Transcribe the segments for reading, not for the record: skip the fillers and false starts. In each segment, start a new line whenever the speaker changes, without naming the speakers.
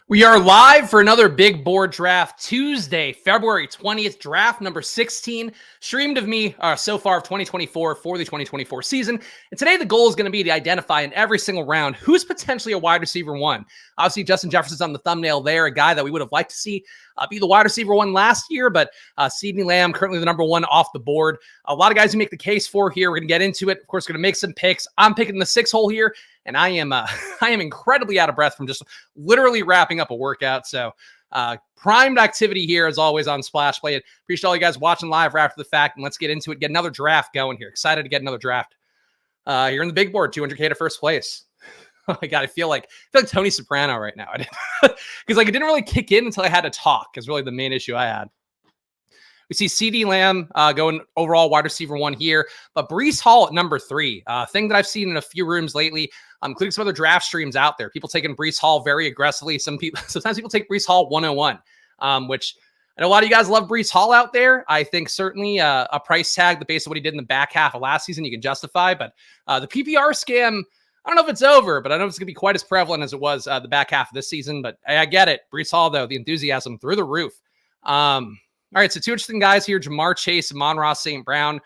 We are live for another big board draft Tuesday, February 20th, draft number 16, streamed of me so far of 2024 for the 2024 season. And today the goal is going to be to identify in every single round who's potentially a wide receiver one. Obviously, Justin Jefferson's on the thumbnail there, a guy that we would have liked to see be the wide receiver one last year, but CeeDee Lamb currently the number one off the board. A lot of guys who make the case for here. We're going to get into it. Of course, going to make some picks. I'm picking the 6 hole here. And I am incredibly out of breath from just literally wrapping up a workout. So primed activity here as always on Splash Play. Appreciate all you guys watching live right after the fact. And let's get into it. Get another draft going here. Excited to get another draft. You're in the big board, 200K to first place. Oh my God, I feel like Tony Soprano right now. Because it didn't really kick in until I had to talk is really the main issue I had. We see CeeDee Lamb going overall wide receiver one here, but Breece Hall at number 3. Thing that I've seen in a few rooms lately, including some other draft streams out there. People taking Breece Hall very aggressively. Sometimes people take Breece Hall 101, which I know a lot of you guys love Breece Hall out there. I think certainly a price tag, the base of what he did in the back half of last season, you can justify. But the PPR scam, I don't know if it's over, but I know it's going to be quite as prevalent as it was the back half of this season. But I get it. Breece Hall, though, the enthusiasm through the roof. All right, so two interesting guys here, Jamar Chase and Amon-Ra St. Brown.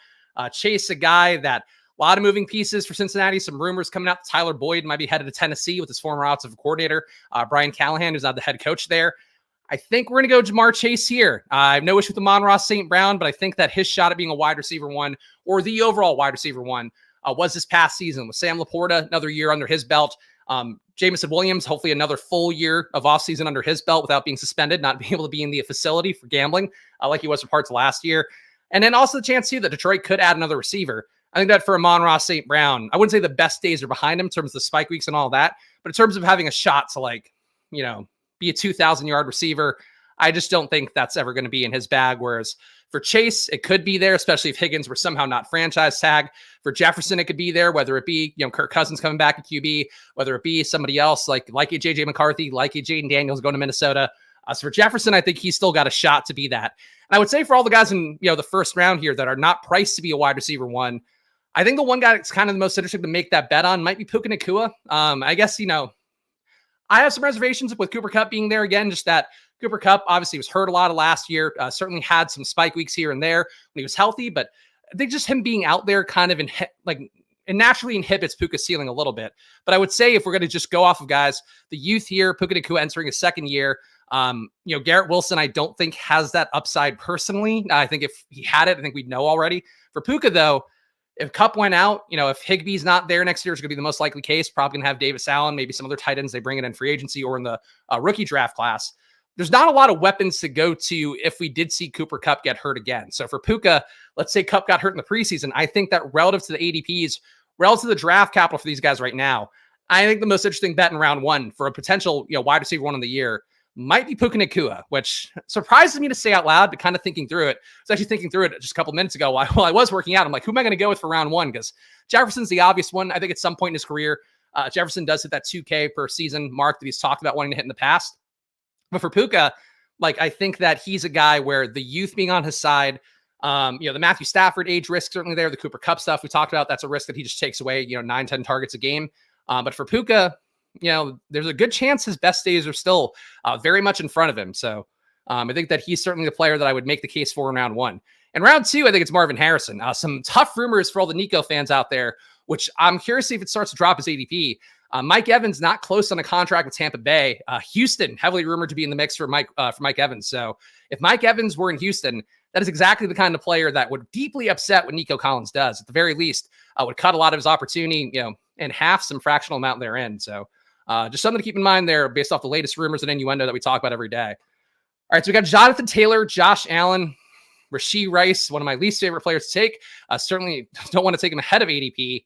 Chase, a guy that a lot of moving pieces for Cincinnati. Some rumors coming out that Tyler Boyd might be headed to Tennessee with his former offensive coordinator, Brian Callahan, who's now the head coach there. I think we're going to go Jamar Chase here. I have no issue with Amon-Ra St. Brown, but I think that his shot at being a wide receiver one or the overall wide receiver one was this past season with Sam Laporta, another year under his belt. Jameson Williams, hopefully another full year of offseason under his belt without being suspended, not being able to be in the facility for gambling like he was for parts of last year. And then also the chance too that Detroit could add another receiver. I think that for Amon-Ra St. Brown, I wouldn't say the best days are behind him in terms of the spike weeks and all that, but in terms of having a shot to be a 2,000-yard receiver, I just don't think that's ever going to be in his bag. Whereas for Chase, it could be there, especially if Higgins were somehow not franchise tag. For Jefferson, it could be there, whether it be Kirk Cousins coming back at QB, whether it be somebody else like a JJ McCarthy, like a Jaden Daniels going to Minnesota. So for Jefferson, I think he's still got a shot to be that. And I would say for all the guys in the first round here that are not priced to be a wide receiver one, I think the one guy that's kind of the most interesting to make that bet on might be Puka Nacua. I guess I have some reservations with Cooper Kupp being there again. Just that Cooper Kupp obviously was hurt a lot of last year. Certainly had some spike weeks here and there when he was healthy, but I think just him being out there kind of it naturally inhibits Puka's ceiling a little bit. But I would say if we're going to just go off of guys, the youth here, Puka Nacua entering his second year. Garrett Wilson, I don't think has that upside personally. I think if he had it, I think we'd know already. For Puka though, if Kupp went out, if Higbee's not there next year, it's going to be the most likely case. Probably going to have Davis Allen, maybe some other tight ends they bring in free agency or in the rookie draft class. There's not a lot of weapons to go to if we did see Cooper Kupp get hurt again. So for Puka, let's say Kupp got hurt in the preseason. I think that relative to the ADPs, relative to the draft capital for these guys right now, I think the most interesting bet in round one for a potential wide receiver one of the year might be Puka Nacua, which surprises me to say out loud, but kind of thinking through it. I was actually thinking through it just a couple minutes ago while I was working out. I'm like, who am I going to go with for round one? Because Jefferson's the obvious one. I think at some point in his career, Jefferson does hit that 2K per season mark that he's talked about wanting to hit in the past. But for Puka, I think that he's a guy where the youth being on his side, the Matthew Stafford age risk certainly there, the Cooper Kupp stuff we talked about, that's a risk that he just takes away, 9-10 targets a game. But for Puka, there's a good chance his best days are still very much in front of him. So I think that he's certainly the player that I would make the case for in round one. And round two, I think it's Marvin Harrison. Some tough rumors for all the Nico fans out there, which I'm curious to see if it starts to drop his ADP. Mike Evans not close on a contract with Tampa Bay. Houston heavily rumored to be in the mix for Mike Evans. So if Mike Evans were in Houston, that is exactly the kind of player that would deeply upset what Nico Collins does. At the very least, would cut a lot of his opportunity, in half, some fractional amount there in. So just something to keep in mind there based off the latest rumors and innuendo that we talk about every day. All right, so we got Jonathan Taylor, Josh Allen, Rashee Rice, one of my least favorite players to take. Certainly don't want to take him ahead of ADP.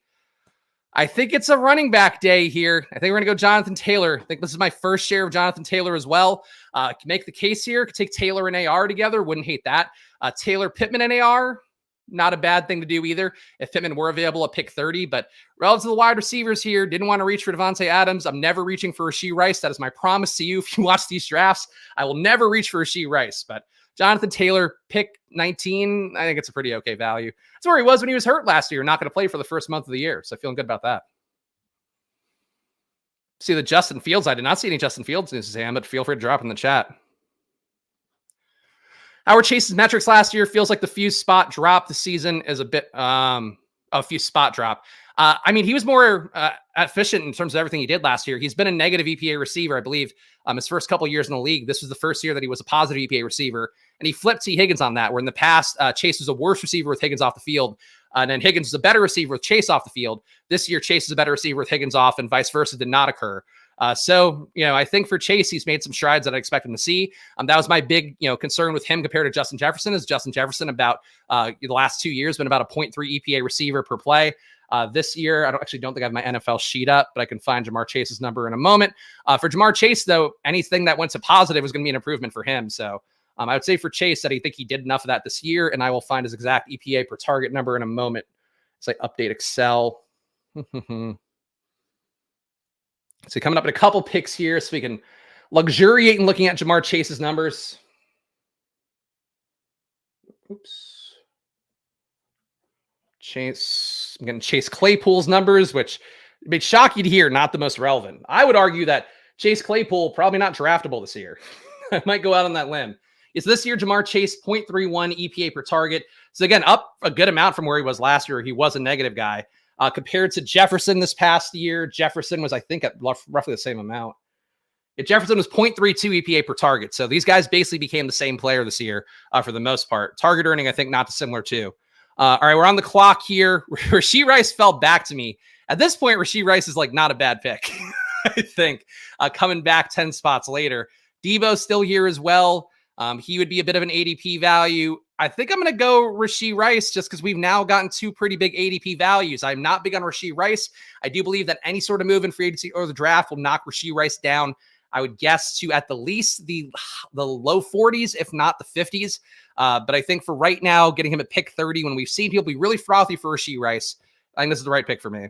I think it's a running back day here. I think we're going to go Jonathan Taylor. I think this is my first share of Jonathan Taylor as well. Can make the case here. Could take Taylor and AR together. Wouldn't hate that. Taylor, Pittman, and AR. Not a bad thing to do either if Pittman were available at pick 30. But relative to the wide receivers here, didn't want to reach for Devontae Adams. I'm never reaching for Rashee Rice. That is my promise to you. If you watch these drafts, I will never reach for Rashee Rice. But Jonathan Taylor, pick 19. I think it's a pretty okay value. That's where he was when he was hurt last year. Not going to play for the first month of the year. So feeling good about that. See the Justin Fields. I did not see any Justin Fields news, Sam, but feel free to drop in the chat. Howard Chase's metrics last year feels like the few spot drop this season is a bit a few spot drop. I mean, he was more efficient in terms of everything he did last year. He's been a negative EPA receiver, I believe, his first couple of years in the league. This was the first year that he was a positive EPA receiver, and he flipped T. Higgins on that, where in the past, Chase was a worse receiver with Higgins off the field, and then Higgins was a better receiver with Chase off the field. This year, Chase is a better receiver with Higgins off, and vice versa did not occur. So, I think for Chase, he's made some strides that I expect him to see. That was my big, concern with him compared to Justin Jefferson. Is Justin Jefferson about the last 2 years been about a 0.3 EPA receiver per play. This year, I don't think I have my NFL sheet up, but I can find Jamar Chase's number in a moment. For Jamar Chase, though, anything that went to positive was going to be an improvement for him. So I would say for Chase that I think he did enough of that this year, and I will find his exact EPA per target number in a moment. It's like update Excel. So coming up in a couple picks here so we can luxuriate in looking at Jamar Chase's numbers. Oops. I'm going to Chase Claypool's numbers, which may shock you to hear, not the most relevant. I would argue that Chase Claypool probably not draftable this year. I might go out on that limb. It's this year, Jamar Chase, 0.31 EPA per target. So again, up a good amount from where he was last year. He was a negative guy. Compared to Jefferson this past year, Jefferson was, I think, at roughly the same amount. Jefferson was 0.32 EPA per target. So these guys basically became the same player this year for the most part. Target earning, I think, not dissimilar too. All right, we're on the clock here. Rashee Rice fell back to me. At this point, Rashee Rice is like not a bad pick, I think, coming back 10 spots later. Debo's still here as well. He would be a bit of an ADP value. I think I'm going to go Rashee Rice just because we've now gotten two pretty big ADP values. I'm not big on Rashee Rice. I do believe that any sort of move in free agency or the draft will knock Rashee Rice down, I would guess, to at the least the low 40s, if not the 50s. But I think for right now, getting him at pick 30, when we've seen people be really frothy for Rashee Rice, I think this is the right pick for me.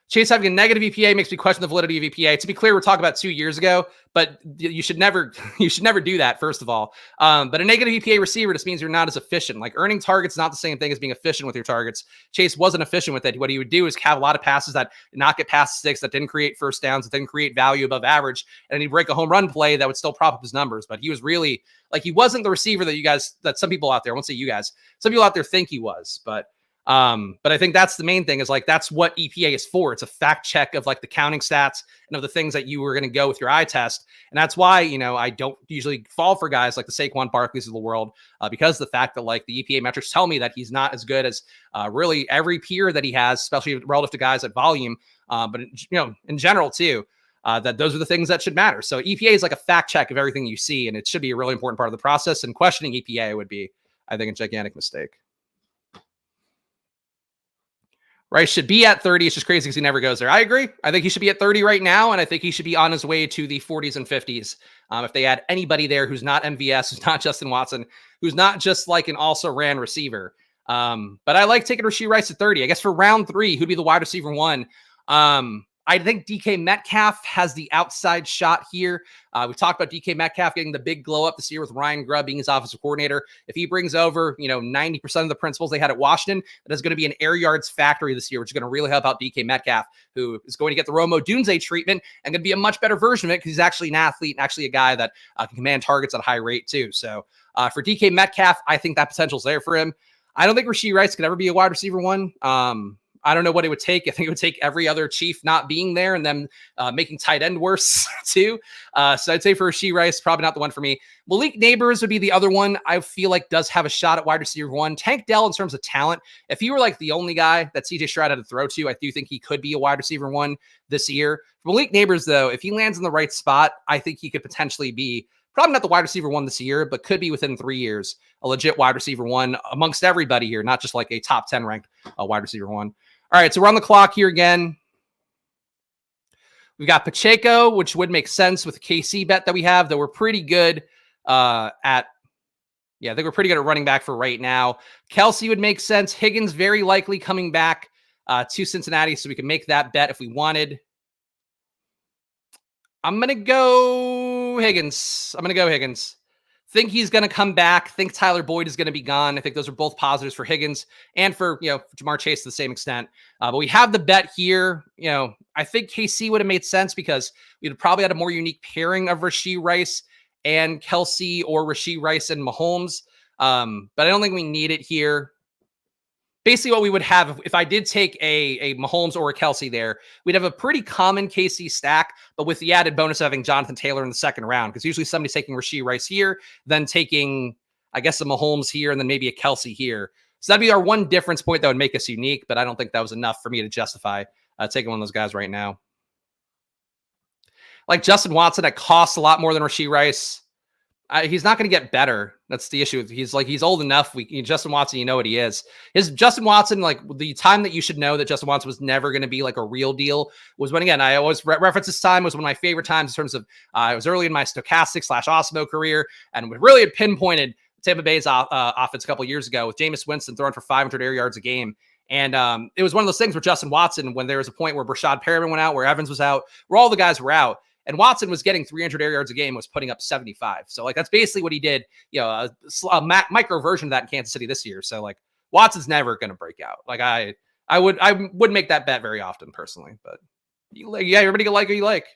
Chase having a negative EPA makes me question the validity of EPA. To be clear, we're talking about 2 years ago, but you should never do that, first of all. But a negative EPA receiver just means you're not as efficient. Like earning targets, not the same thing as being efficient with your targets. Chase wasn't efficient with it. What he would do is have a lot of passes that did not get past sticks, that didn't create first downs, that didn't create value above average, and he'd break a home run play that would still prop up his numbers. But he was really he wasn't the receiver that some people out there, I won't say you guys, some people out there think he was, but I think that's the main thing is that's what EPA is for. It's a fact check of the counting stats and of the things that you were going to go with your eye test. And that's why, I don't usually fall for guys like the Saquon Barkleys of the world because of the fact that the EPA metrics tell me that he's not as good as really every peer that he has, especially relative to guys at volume. But in general too, that those are the things that should matter. So EPA is like a fact check of everything you see, and it should be a really important part of the process. And questioning EPA would be, I think, a gigantic mistake. Rice should be at 30. It's just crazy because he never goes there. I agree. I think he should be at 30 right now, and I think he should be on his way to the 40s and 50s. If they add anybody there who's not MVS, who's not Justin Watson, who's not just an also-ran receiver. But I like taking Rashee Rice at 30. I guess for round 3, who'd be the wide receiver 1? I think DK Metcalf has the outside shot here. We've talked about DK Metcalf getting the big glow up this year with Ryan Grubb being his offensive coordinator. If he brings over, 90% of the principles they had at Washington, that is going to be an air yards factory this year, which is going to really help out DK Metcalf, who is going to get the Romo Dunze treatment and going to be a much better version of it because he's actually an athlete and actually a guy that can command targets at a high rate too. So for DK Metcalf, I think that potential is there for him. I don't think Rashee Rice could ever be a wide receiver 1. I don't know what it would take. I think it would take every other Chief not being there and them making tight end worse too. So I'd say for Rashee Rice, probably not the one for me. Malik Neighbors would be the other one I feel does have a shot at wide receiver 1. Tank Dell, in terms of talent, if he were the only guy that CJ Stroud had to throw to, I do think he could be a wide receiver 1 this year. For Malik Neighbors, though, if he lands in the right spot, I think he could potentially be probably not the wide receiver 1 this year, but could be within 3 years, a legit wide receiver 1 amongst everybody here, not just a top 10 ranked wide receiver 1. All right, so we're on the clock here again. We've got Pacheco, which would make sense with the KC bet that we have, though we're pretty good I think we're pretty good at running back for right now. Kelsey would make sense. Higgins very likely coming back to Cincinnati, so we can make that bet if we wanted. I'm going to go Higgins. Think he's going to come back. Think Tyler Boyd is going to be gone. I think those are both positives for Higgins and for, Jamar Chase to the same extent. But we have the bet here. I think KC would have made sense because we'd probably had a more unique pairing of Rashee Rice and Kelsey, or Rashee Rice and Mahomes. But I don't think we need it here. Basically what we would have if I did take a Mahomes or a Kelsey there, we'd have a pretty common KC stack, but with the added bonus of having Jonathan Taylor in the second round, because usually somebody's taking Rashee Rice here, then taking, I guess, a Mahomes here, and then maybe a Kelsey here. So that'd be our one difference point that would make us unique, but I don't think that was enough for me to justify taking one of those guys right now. Like Justin Watson, that costs a lot more than Rashee Rice. He's not going to get better. That's the issue. He's old enough. Justin Watson, you know what he is. Justin Watson, like the time that you should know that Justin Watson was never going to be like a real deal was when, again, I always reference this time was one of my favorite times in terms of it was early in my stochastic/Osmo career, and we really had pinpointed Tampa Bay's offense a couple of years ago with Jameis Winston throwing for 500 air yards a game. And it was one of those things where Justin Watson, when there was a point where Brashad Perriman went out, where Evans was out, where all the guys were out, and Watson was getting 300 air yards a game, was putting up 75. So like that's basically what he did. A micro version of that in Kansas City this year. So like Watson's never going to break out. Like I wouldn't make that bet very often personally, but everybody can like who you like.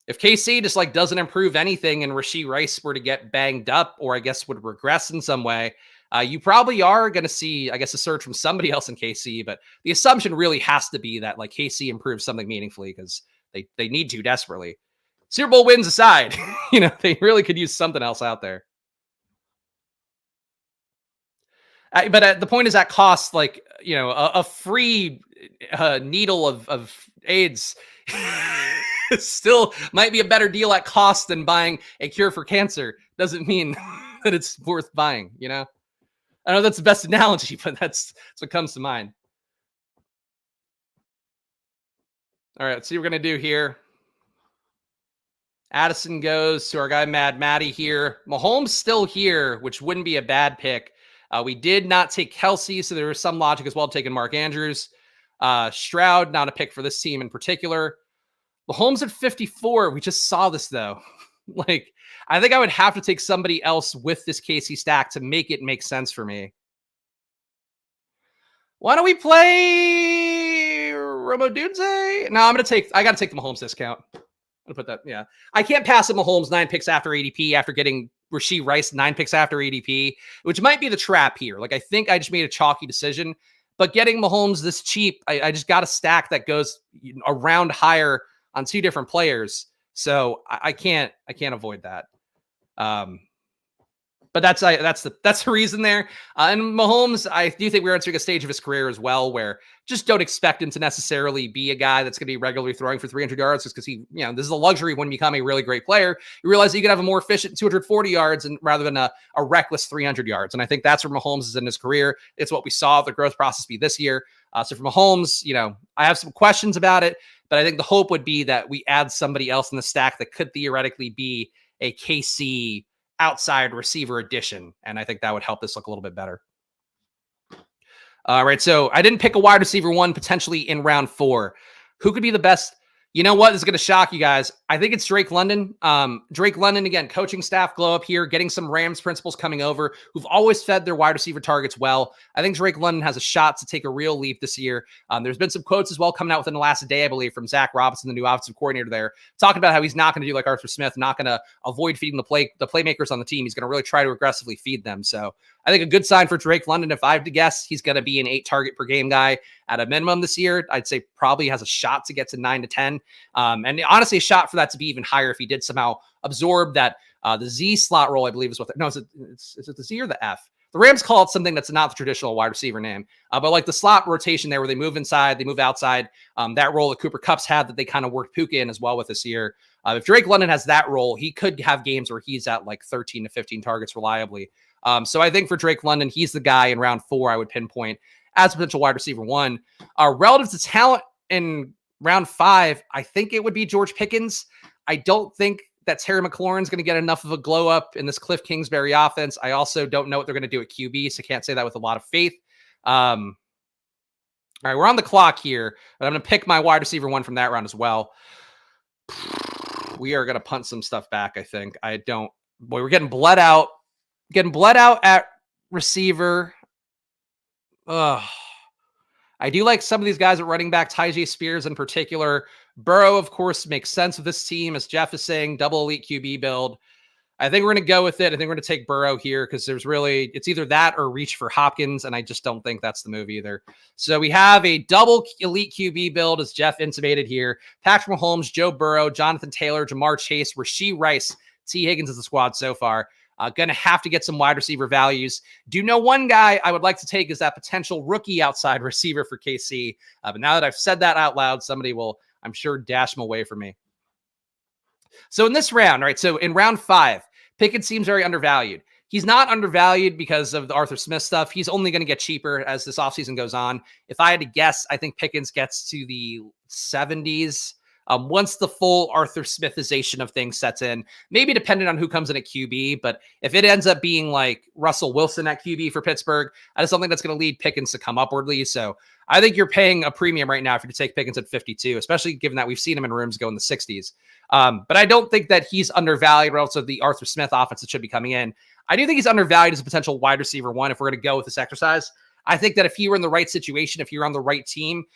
If KC just like doesn't improve anything and Rashee Rice were to get banged up, or I guess would regress in some way, you probably are going to see, I guess, a surge from somebody else in KC. But the assumption really has to be that like KC improves something meaningfully, because they need to desperately. Super Bowl wins aside, they really could use something else out there. But the point is that costs like, a free needle of AIDS still might be a better deal at cost than buying a cure for cancer. Doesn't mean that it's worth buying, I know that's the best analogy, but that's what comes to mind. All right, let's see what we're going to do here. Addison goes to our guy Mad Matty here. Mahomes still here, which wouldn't be a bad pick. We did not take Kelsey, so there was some logic as well taking Mark Andrews. Stroud, not a pick for this team in particular. Mahomes at 54. We just saw this, though. I think I would have to take somebody else with this KC stack to make it make sense for me. Why don't we play Romo Dunze? No, I got to take the Mahomes discount. I'm going to put that, yeah. I can't pass up Mahomes 9 picks after ADP after getting Rashee Rice 9 picks after ADP, which might be the trap here. I think I just made a chalky decision, but getting Mahomes this cheap, I just got a stack that goes around higher on 2 different players. So I can't avoid that. But that's the reason there. And Mahomes, I do think we're entering a stage of his career as well where just don't expect him to necessarily be a guy that's going to be regularly throwing for 300 yards, just because this is a luxury when you become a really great player. You realize that you can have a more efficient 240 yards and rather than a reckless 300 yards. And I think that's where Mahomes is in his career. It's what we saw the growth process be this year. So for Mahomes, I have some questions about it, but I think the hope would be that we add somebody else in the stack that could theoretically be a KC outside receiver addition. And I think that would help this look a little bit better. All right. So I didn't pick a wide receiver 1 potentially in round 4. Who could be the best? You know what? This is going to shock you guys. I think it's Drake London. Drake London, again, coaching staff glow up here, getting some Rams principals coming over who've always fed their wide receiver targets well. I think Drake London has a shot to take a real leap this year. There's been some quotes as well coming out within the last day, I believe, from Zach Robinson, the new offensive coordinator there, talking about how he's not going to do like Arthur Smith, not going to avoid feeding the playmakers on the team. He's going to really try to aggressively feed them. So I think a good sign for Drake London, if I have to guess, he's going to be an 8 target per game guy at a minimum this year. I'd say probably has a shot to get to 9 to 10. And honestly, a shot for that to be even higher if he did somehow absorb that the Z slot role, I believe is what, is it the Z or the F? The Rams call it something that's not the traditional wide receiver name, but like the slot rotation there where they move inside, they move outside, that role that Cooper Kupp's had that they kind of worked Puka in as well with this year. If Drake London has that role, he could have games where he's at like 13 to 15 targets reliably. So I think for Drake London, he's the guy in round 4 I would pinpoint as a potential wide receiver 1. Relative to talent in round 5, I think it would be George Pickens. I don't think that Terry McLaurin's going to get enough of a glow up in this Cliff Kingsbury offense. I also don't know what they're going to do at QB, so can't say that with a lot of faith. All right, we're on the clock here, but I'm going to pick my wide receiver 1 from that round as well. We are going to punt some stuff back, I think. I don't Boy, we're getting bled out. Getting bled out at receiver. Ugh. I do like some of these guys at running back, Tyjae Spears in particular. Burrow, of course, makes sense with this team, as Jeff is saying, double elite QB build. I think we're going to go with it. I think we're going to take Burrow here because it's either that or reach for Hopkins, and I just don't think that's the move either. So we have a double elite QB build, as Jeff intimated here. Patrick Mahomes, Joe Burrow, Jonathan Taylor, Jamar Chase, Rashee Rice, T. Higgins is the squad so far. Going to have to get some wide receiver values. Do know one guy I would like to take is that potential rookie outside receiver for KC. But now that I've said that out loud, somebody will, I'm sure, dash him away from me. So in this round, right? So in round 5, Pickett seems very undervalued. He's not undervalued because of the Arthur Smith stuff. He's only going to get cheaper as this offseason goes on. If I had to guess, I think Pickens gets to the 70s. Once the full Arthur Smithization of things sets in, maybe depending on who comes in at QB, but if it ends up being like Russell Wilson at QB for Pittsburgh, that is something that's going to lead Pickens to come upwardly. So I think you're paying a premium right now if you take Pickens at 52, especially given that we've seen him in rooms go in the 60s. But I don't think that he's undervalued relative to the Arthur Smith offense that should be coming in. I do think he's undervalued as a potential wide receiver one if we're going to go with this exercise. I think that if he were in the right situation, if you're on the right team,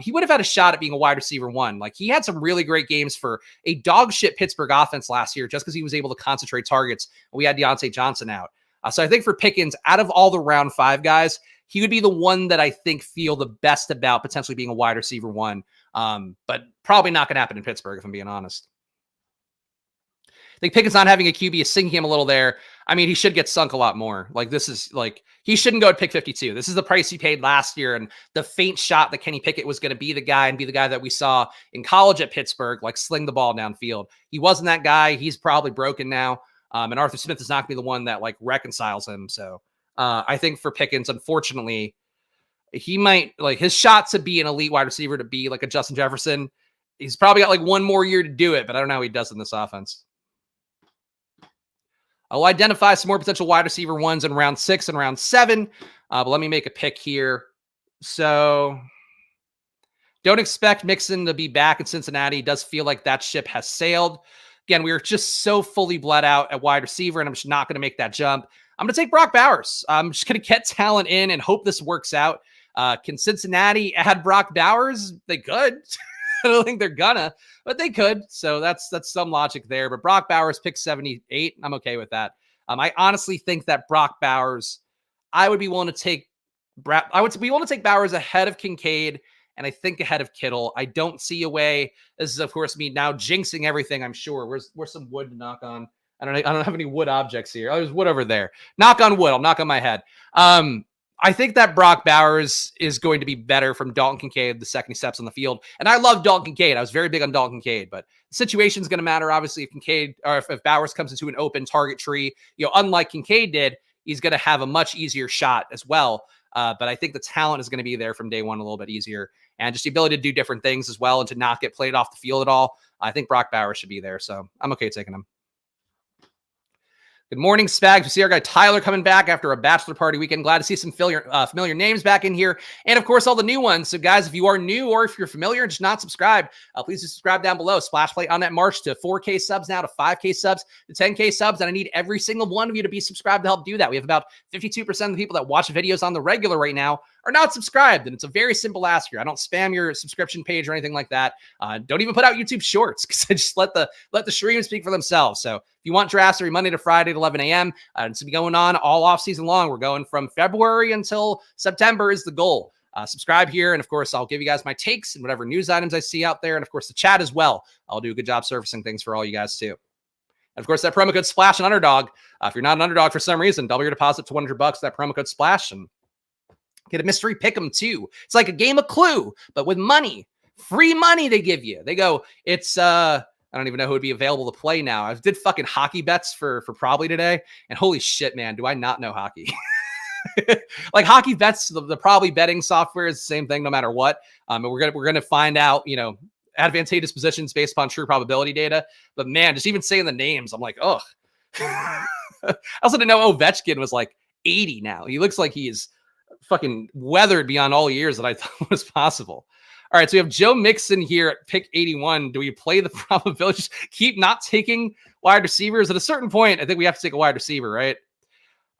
he would have had a shot at being a wide receiver one. Like, he had some really great games for a dog shit Pittsburgh offense last year just because he was able to concentrate targets. We had Deontay Johnson out. So I think for Pickens, out of all the round 5 guys, he would be the one that I think feel the best about potentially being a wide receiver one. But probably not going to happen in Pittsburgh, if I'm being honest. I think Pickens not having a QB is sinking him a little there. I mean, he should get sunk a lot more. Like, this is like, he shouldn't go at pick 52. This is the price he paid last year. And the faint shot that Kenny Pickett was going to be the guy and be the guy that we saw in college at Pittsburgh, like sling the ball downfield. He wasn't that guy. He's probably broken now. And Arthur Smith is not going to be the one that like reconciles him. So I think for Pickens, unfortunately, he might like his shot to be an elite wide receiver, to be like a Justin Jefferson. He's probably got like one more year to do it, but I don't know how he does in this offense. I'll identify some more potential wide receiver ones in round 6 and round 7. But let me make a pick here. So don't expect Mixon to be back in Cincinnati. It does feel like that ship has sailed. Again, we were just so fully bled out at wide receiver, and I'm just not going to make that jump. I'm going to take Brock Bowers. I'm just going to get talent in and hope this works out. Can Cincinnati add Brock Bowers? They could. I don't think they're gonna, but they could. So that's some logic there. But Brock Bowers picked 78. I'm okay with that. I honestly think that Brock Bowers, I would be willing to take Bowers ahead of Kincaid, and I think ahead of Kittle. I don't see a way. This is, of course, me now jinxing everything, I'm sure. Where's some wood to knock on? I don't have any wood objects here. Oh, there's wood over there. Knock on wood. I'll knock on my head. I think that Brock Bowers is going to be better from Dalton Kincaid the second he steps on the field. And I love Dalton Kincaid. I was very big on Dalton Kincaid, but the situation is going to matter. Obviously, if Kincaid or if Bowers comes into an open target tree, unlike Kincaid did, he's going to have a much easier shot as well. But I think the talent is going to be there from day one a little bit easier, and just the ability to do different things as well and to not get played off the field at all. I think Brock Bowers should be there. So I'm okay taking him. Good morning, Spags. We see our guy Tyler coming back after a bachelor party weekend. Glad to see some familiar names back in here. And, of course, all the new ones. So, guys, if you are new or if you're familiar and just not subscribed, please just subscribe down below. Splash Play on that march to 4K subs now, to 5K subs, to 10K subs. And I need every single one of you to be subscribed to help do that. We have about 52% of the people that watch videos on the regular right now are not subscribed. And it's a very simple ask here. I don't spam your subscription page or anything like that. Don't even put out YouTube shorts, because I just let the streams speak for themselves. So if you want drafts every Monday to Friday at 11 a.m., it's be going on all off season long. We're going from February until September is the goal. Subscribe here. And of course, I'll give you guys my takes and whatever news items I see out there. And of course, the chat as well. I'll do a good job surfacing things for all you guys too. And of course, that promo code SPLASH on Underdog. If you're not an Underdog for some reason, double your deposit to $100. That promo code SPLASH, and get a mystery pick'em too. It's like a game of Clue, but with money, free money they give you. They go, it's I don't even know who would be available to play now. I did fucking hockey bets for probably today, and holy shit, man, do I not know hockey? Like, hockey bets, the probably betting software is the same thing no matter what. And we're gonna find out, advantageous positions based upon true probability data. But man, just even saying the names, I'm like, ugh. I also didn't know Ovechkin was like 80 now. He looks like he is fucking weathered beyond all years that I thought was possible. All right, so we have Joe Mixon here at pick 81. Do we play the probability? Just keep not taking wide receivers? At a certain point, I think we have to take a wide receiver, right?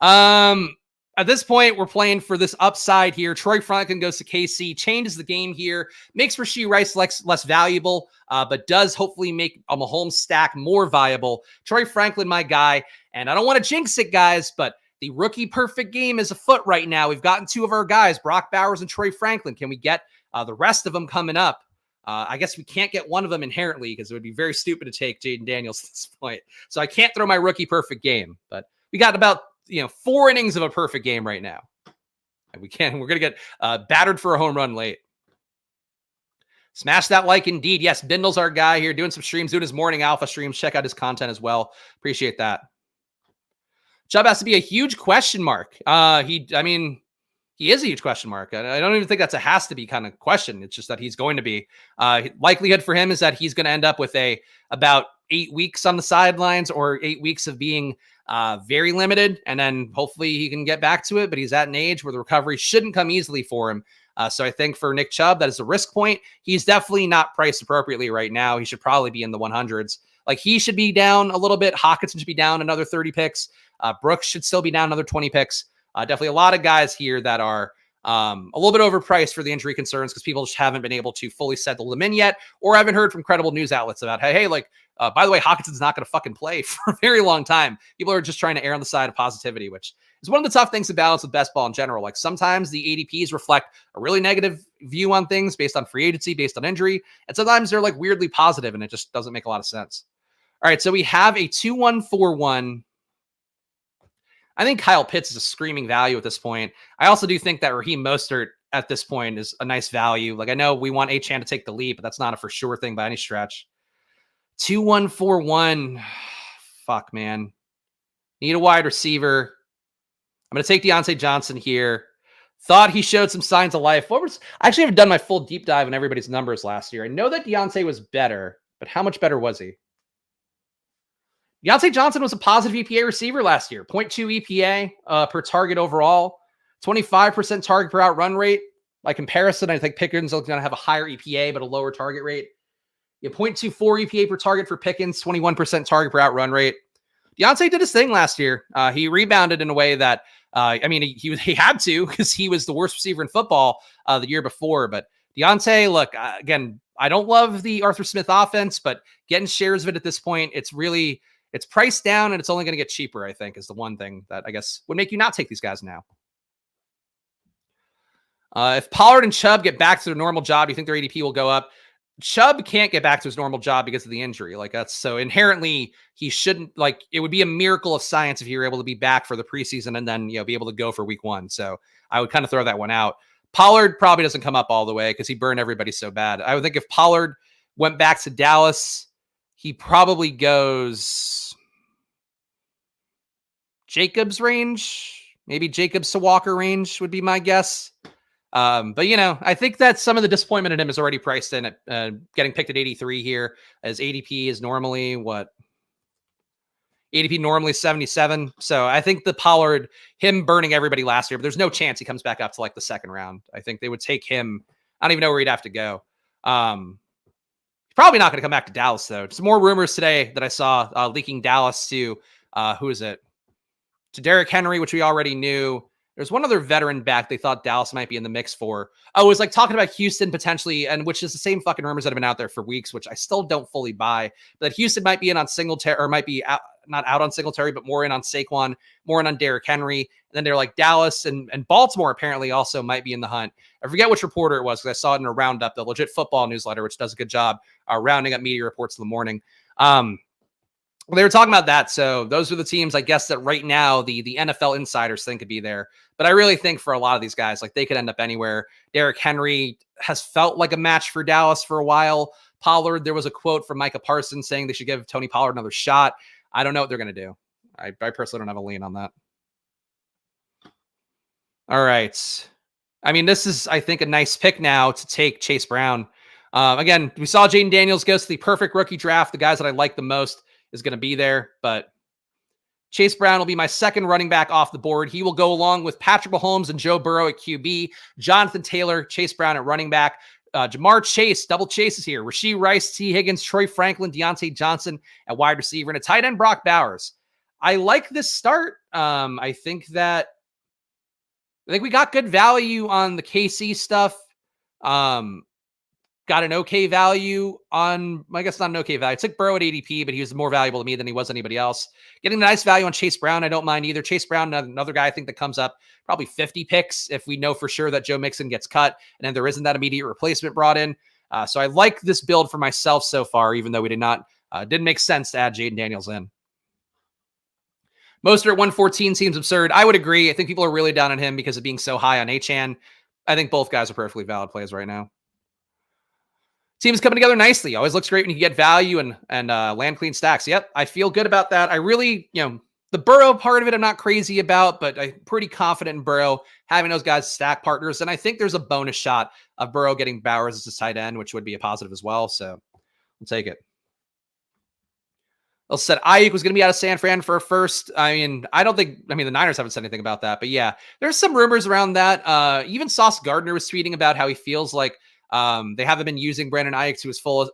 At this point, we're playing for this upside here. Troy Franklin goes to KC, changes the game here, makes Rashee Rice less valuable, but does hopefully make a Mahomes stack more viable. Troy Franklin, my guy, and I don't want to jinx it, guys, but the rookie perfect game is afoot right now. We've gotten two of our guys, Brock Bowers and Troy Franklin. Can we get the rest of them coming up? I guess we can't get one of them inherently because it would be very stupid to take Jaden Daniels at this point. So I can't throw my rookie perfect game, but we got about 4 innings of a perfect game right now. And we're going to get battered for a home run late. Smash that like indeed. Yes, Bindle's our guy here doing some streams, doing his morning alpha streams. Check out his content as well. Appreciate that. Chubb has to be a huge question mark. He is a huge question mark. I don't even think that's a has to be kind of question. It's just that he's going to be. Likelihood for him is that he's going to end up with about 8 weeks on the sidelines or 8 weeks of being very limited. And then hopefully he can get back to it. But he's at an age where the recovery shouldn't come easily for him. So I think for Nick Chubb, that is a risk point. He's definitely not priced appropriately right now. He should probably be in the 100s. Like he should be down a little bit. Hawkinson should be down another 30 picks. Brooks should still be down another 20 picks. Definitely a lot of guys here that are a little bit overpriced for the injury concerns because people just haven't been able to fully settle them in yet, or haven't heard from credible news outlets about, hey, by the way, Hawkinson's not going to fucking play for a very long time. People are just trying to err on the side of positivity, which is one of the tough things to balance with best ball in general. Like sometimes the ADPs reflect a really negative view on things based on free agency, based on injury, and sometimes they're like weirdly positive, and it just doesn't make a lot of sense. All right, so we have a 2-1-4-1. I think Kyle Pitts is a screaming value at this point. I also do think that Raheem Mostert at this point is a nice value. Like I know we want Achane to take the lead, but that's not a for sure thing by any stretch. 2-1-4-1. Fuck, man. Need a wide receiver. I'm going to take Deontay Johnson here. Thought he showed some signs of life. I actually haven't done my full deep dive on everybody's numbers last year. I know that Deontay was better, but how much better was he? Deontay Johnson was a positive EPA receiver last year. 0.2 EPA per target overall. 25% target per out run rate. By comparison, I think Pickens is going to have a higher EPA, but a lower target rate. 0.24 EPA per target for Pickens. 21% target per out run rate. Deontay did his thing last year. He rebounded in a way that, he had to because he was the worst receiver in football the year before. But Deontay, look, again, I don't love the Arthur Smith offense, but getting shares of it at this point, it's priced down and it's only going to get cheaper, I think, is the one thing that I guess would make you not take these guys now. If Pollard and Chubb get back to their normal job, do you think their ADP will go up? Chubb can't get back to his normal job because of the injury. That's so inherently he shouldn't, it would be a miracle of science if he were able to be back for the preseason and then, be able to go for week 1. So I would kind of throw that one out. Pollard probably doesn't come up all the way because he burned everybody so bad. I would think if Pollard went back to Dallas, he probably goes Jacobs range, maybe Jacobs to Walker range would be my guess. But I think that some of the disappointment in him is already priced in at getting picked at 83 here, as ADP is normally ADP normally 77. So I think the Pollard, him burning everybody last year, but there's no chance he comes back up to the second round. I think they would take him. I don't even know where he'd have to go. Probably not going to come back to Dallas, though. Some more rumors today that I saw leaking Dallas to, who is it? To Derrick Henry, which we already knew. There's one other veteran back they thought Dallas might be in the mix for. Oh, it was talking about Houston potentially, and which is the same fucking rumors that have been out there for weeks, which I still don't fully buy. But Houston might be in on Singletary, or might be out, not out on Singletary, but more in on Saquon, more in on Derrick Henry. And then they're like Dallas and Baltimore apparently also might be in the hunt. I forget which reporter it was because I saw it in a roundup, the Legit Football newsletter, which does a good job rounding up media reports in the morning. They were talking about that. So those are the teams, I guess, that right now the NFL insiders think could be there. But I really think for a lot of these guys, they could end up anywhere. Derrick Henry has felt like a match for Dallas for a while. Pollard, there was a quote from Micah Parsons saying they should give Tony Pollard another shot. I don't know what they're going to do. I personally don't have a lean on that. All right. I mean, this is, I think, a nice pick now to take Chase Brown. Again, we saw Jaden Daniels go to the perfect rookie draft. The guys that I like the most is going to be there, but Chase Brown will be my second running back off the board. He will go along with Patrick Mahomes and Joe Burrow at QB, Jonathan Taylor, Chase Brown at running back. Jamar Chase, double chases here. Rashee Rice, T. Higgins, Troy Franklin, Deontay Johnson at wide receiver, and a tight end, Brock Bowers. I like this start. I think we got good value on the KC stuff. Got an okay value on, I guess not an okay value. I took Burrow at ADP, but he was more valuable to me than he was anybody else. Getting a nice value on Chase Brown, I don't mind either. Chase Brown, another guy I think that comes up probably 50 picks if we know for sure that Joe Mixon gets cut and then there isn't that immediate replacement brought in. So I like this build for myself so far, even though we didn't make sense to add Jaden Daniels in. Mostert at 114 seems absurd. I would agree. I think people are really down on him because of being so high on Achane. I think both guys are perfectly valid plays right now. Team is coming together nicely. Always looks great when you get value and land clean stacks. Yep, I feel good about that. I really, the Burrow part of it I'm not crazy about, but I'm pretty confident in Burrow having those guys stack partners. And I think there's a bonus shot of Burrow getting Bowers as his tight end, which would be a positive as well. So we'll take it. They'll said Ayuk was going to be out of San Fran for a first. The Niners haven't said anything about that. But yeah, there's some rumors around that. Even Sauce Gardner was tweeting about how he feels like they haven't been using Brandon Ayuk to his full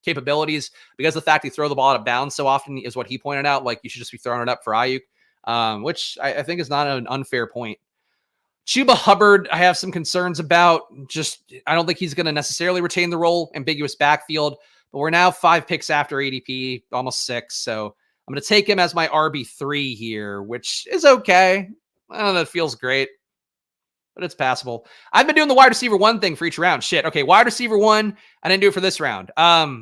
capabilities because the fact he throw the ball out of bounds so often is what he pointed out. Like you should just be throwing it up for Ayuk, which I think is not an unfair point. Chuba Hubbard, I have some concerns about. I don't think he's going to necessarily retain the role, ambiguous backfield. But we're now 5 picks after ADP, almost 6. So I'm going to take him as my RB3 here, which is okay. I don't know, it feels great, but it's passable. I've been doing the wide receiver 1 thing for each round. Shit. Okay, wide receiver 1. I didn't do it for this round. I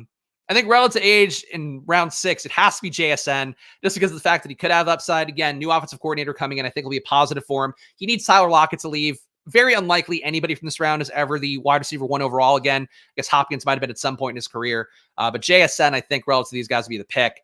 think relative to age in round 6, it has to be JSN just because of the fact that he could have upside. Again, new offensive coordinator coming in. I think will be a positive for him. He needs Tyler Lockett to leave. Very unlikely anybody from this round is ever the wide receiver 1 overall again. I guess Hopkins might have been at some point in his career. But JSN, I think, relative to these guys, would be the pick.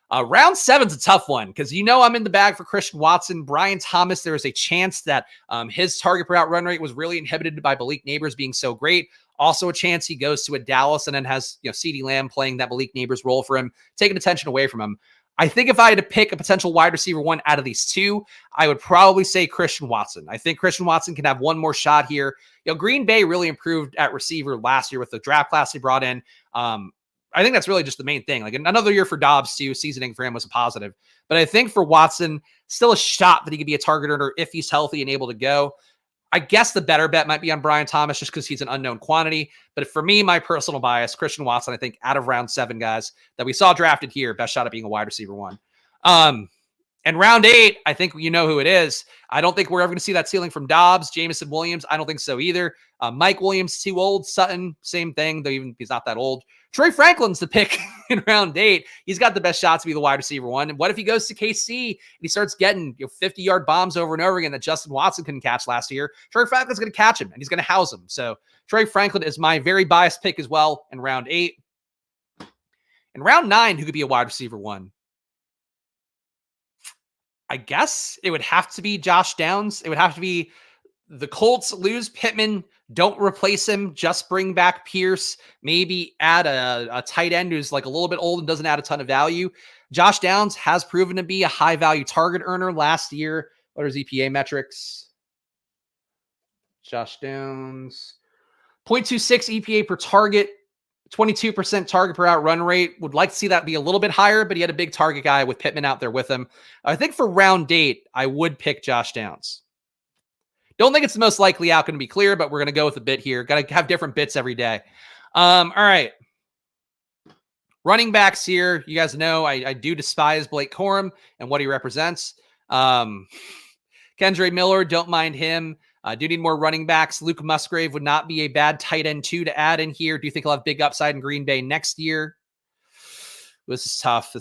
Round 7's a tough one because I'm in the bag for Christian Watson. Brian Thomas, there is a chance that his target per out run rate was really inhibited by Malik Neighbors being so great. Also a chance he goes to a Dallas and then has CeeDee Lamb playing that Malik Neighbors role for him, taking attention away from him. I think if I had to pick a potential wide receiver 1 out of these 2, I would probably say Christian Watson. I think Christian Watson can have one more shot here. Green Bay really improved at receiver last year with the draft class they brought in. I think that's really just the main thing. Like another year for Dobbs too, seasoning for him was a positive. But I think for Watson, still a shot that he could be a target earner if he's healthy and able to go. I guess the better bet might be on Brian Thomas just because he's an unknown quantity. But for me, my personal bias, Christian Watson, I think out of round 7 guys that we saw drafted here, best shot at being a wide receiver 1. And round 8, I think you know who it is. I don't think we're ever going to see that ceiling from Dobbs. Jameson Williams, I don't think so either. Mike Williams, too old. Sutton, same thing, though even he's not that old. Troy Franklin's the pick in round 8. He's got the best shot to be the wide receiver 1. And what if he goes to KC and he starts getting 50-yard bombs over and over again that Justin Watson couldn't catch last year? Troy Franklin's going to catch him and he's going to house him. So Troy Franklin is my very biased pick as well in round 8. In round 9, who could be a wide receiver 1? I guess it would have to be Josh Downs. It would have to be the Colts lose Pittman, don't replace him, just bring back Pierce, maybe add a tight end who's like a little bit old and doesn't add a ton of value. Josh Downs has proven to be a high value target earner last year. What are his EPA metrics? Josh Downs, 0.26 EPA per target, 22% target per out run rate. Would like to see that be a little bit higher, but he had a big target guy with Pittman out there with him. I think for round 8, I would pick Josh Downs. Don't think it's the most likely outcome to be clear, but we're going to go with a bit here. Got to have different bits every day. All right. Running backs here. You guys know I do despise Blake Corum and what he represents. Kendre Miller, don't mind him. Do need more running backs. Luke Musgrave would not be a bad tight end 2 to add in here. Do you think he'll have big upside in Green Bay next year? This is tough.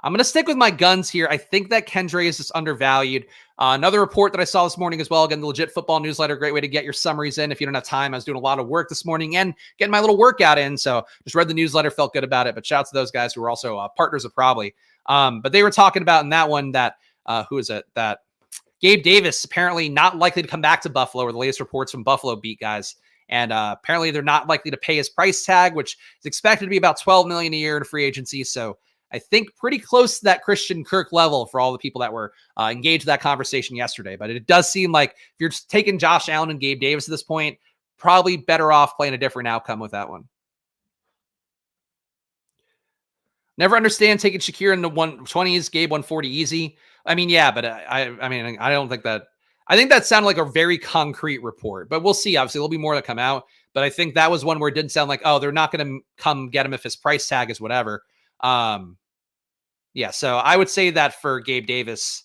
I'm going to stick with my guns here. I think that Kendre is just undervalued. Another report that I saw this morning as well. Again, the Legit Football newsletter, great way to get your summaries in if you don't have time. I was doing a lot of work this morning and getting my little workout in. So just read the newsletter, felt good about it. But shout out to those guys who were also partners of Probably. But they were talking about in that one that, who is it? That Gabe Davis apparently not likely to come back to Buffalo, or the latest reports from Buffalo beat guys. And apparently they're not likely to pay his price tag, which is expected to be about $12 million a year in free agency. So I think pretty close to that Christian Kirk level for all the people that were engaged in that conversation yesterday. But it does seem like if you're just taking Josh Allen and Gabe Davis at this point, probably better off playing a different outcome with that one. Never understand taking Shakir in the 120s, Gabe 140 easy. I mean, yeah, but I mean, I don't think that. I think that sounded like a very concrete report, but we'll see. Obviously, there'll be more that come out. But I think that was one where it didn't sound like, oh, they're not going to come get him if his price tag is whatever. Yeah, so I would say that for Gabe Davis,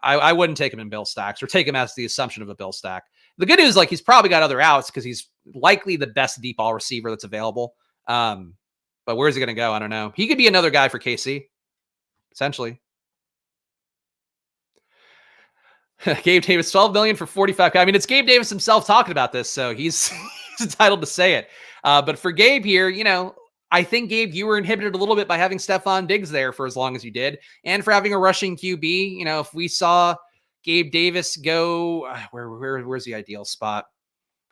I wouldn't take him in bill stacks or take him as the assumption of a bill stack. The good news, like he's probably got other outs because he's likely the best deep ball receiver that's available. But where's he going to go? I don't know. He could be another guy for KC, essentially. Gabe Davis, 12 million for 45. I mean, it's Gabe Davis himself talking about this, so he's entitled to say it. But for Gabe here, you know, I think, Gabe, you were inhibited a little bit by having Stephon Diggs there for as long as you did, and for having a rushing QB. You know, if we saw Gabe Davis go, where's the ideal spot?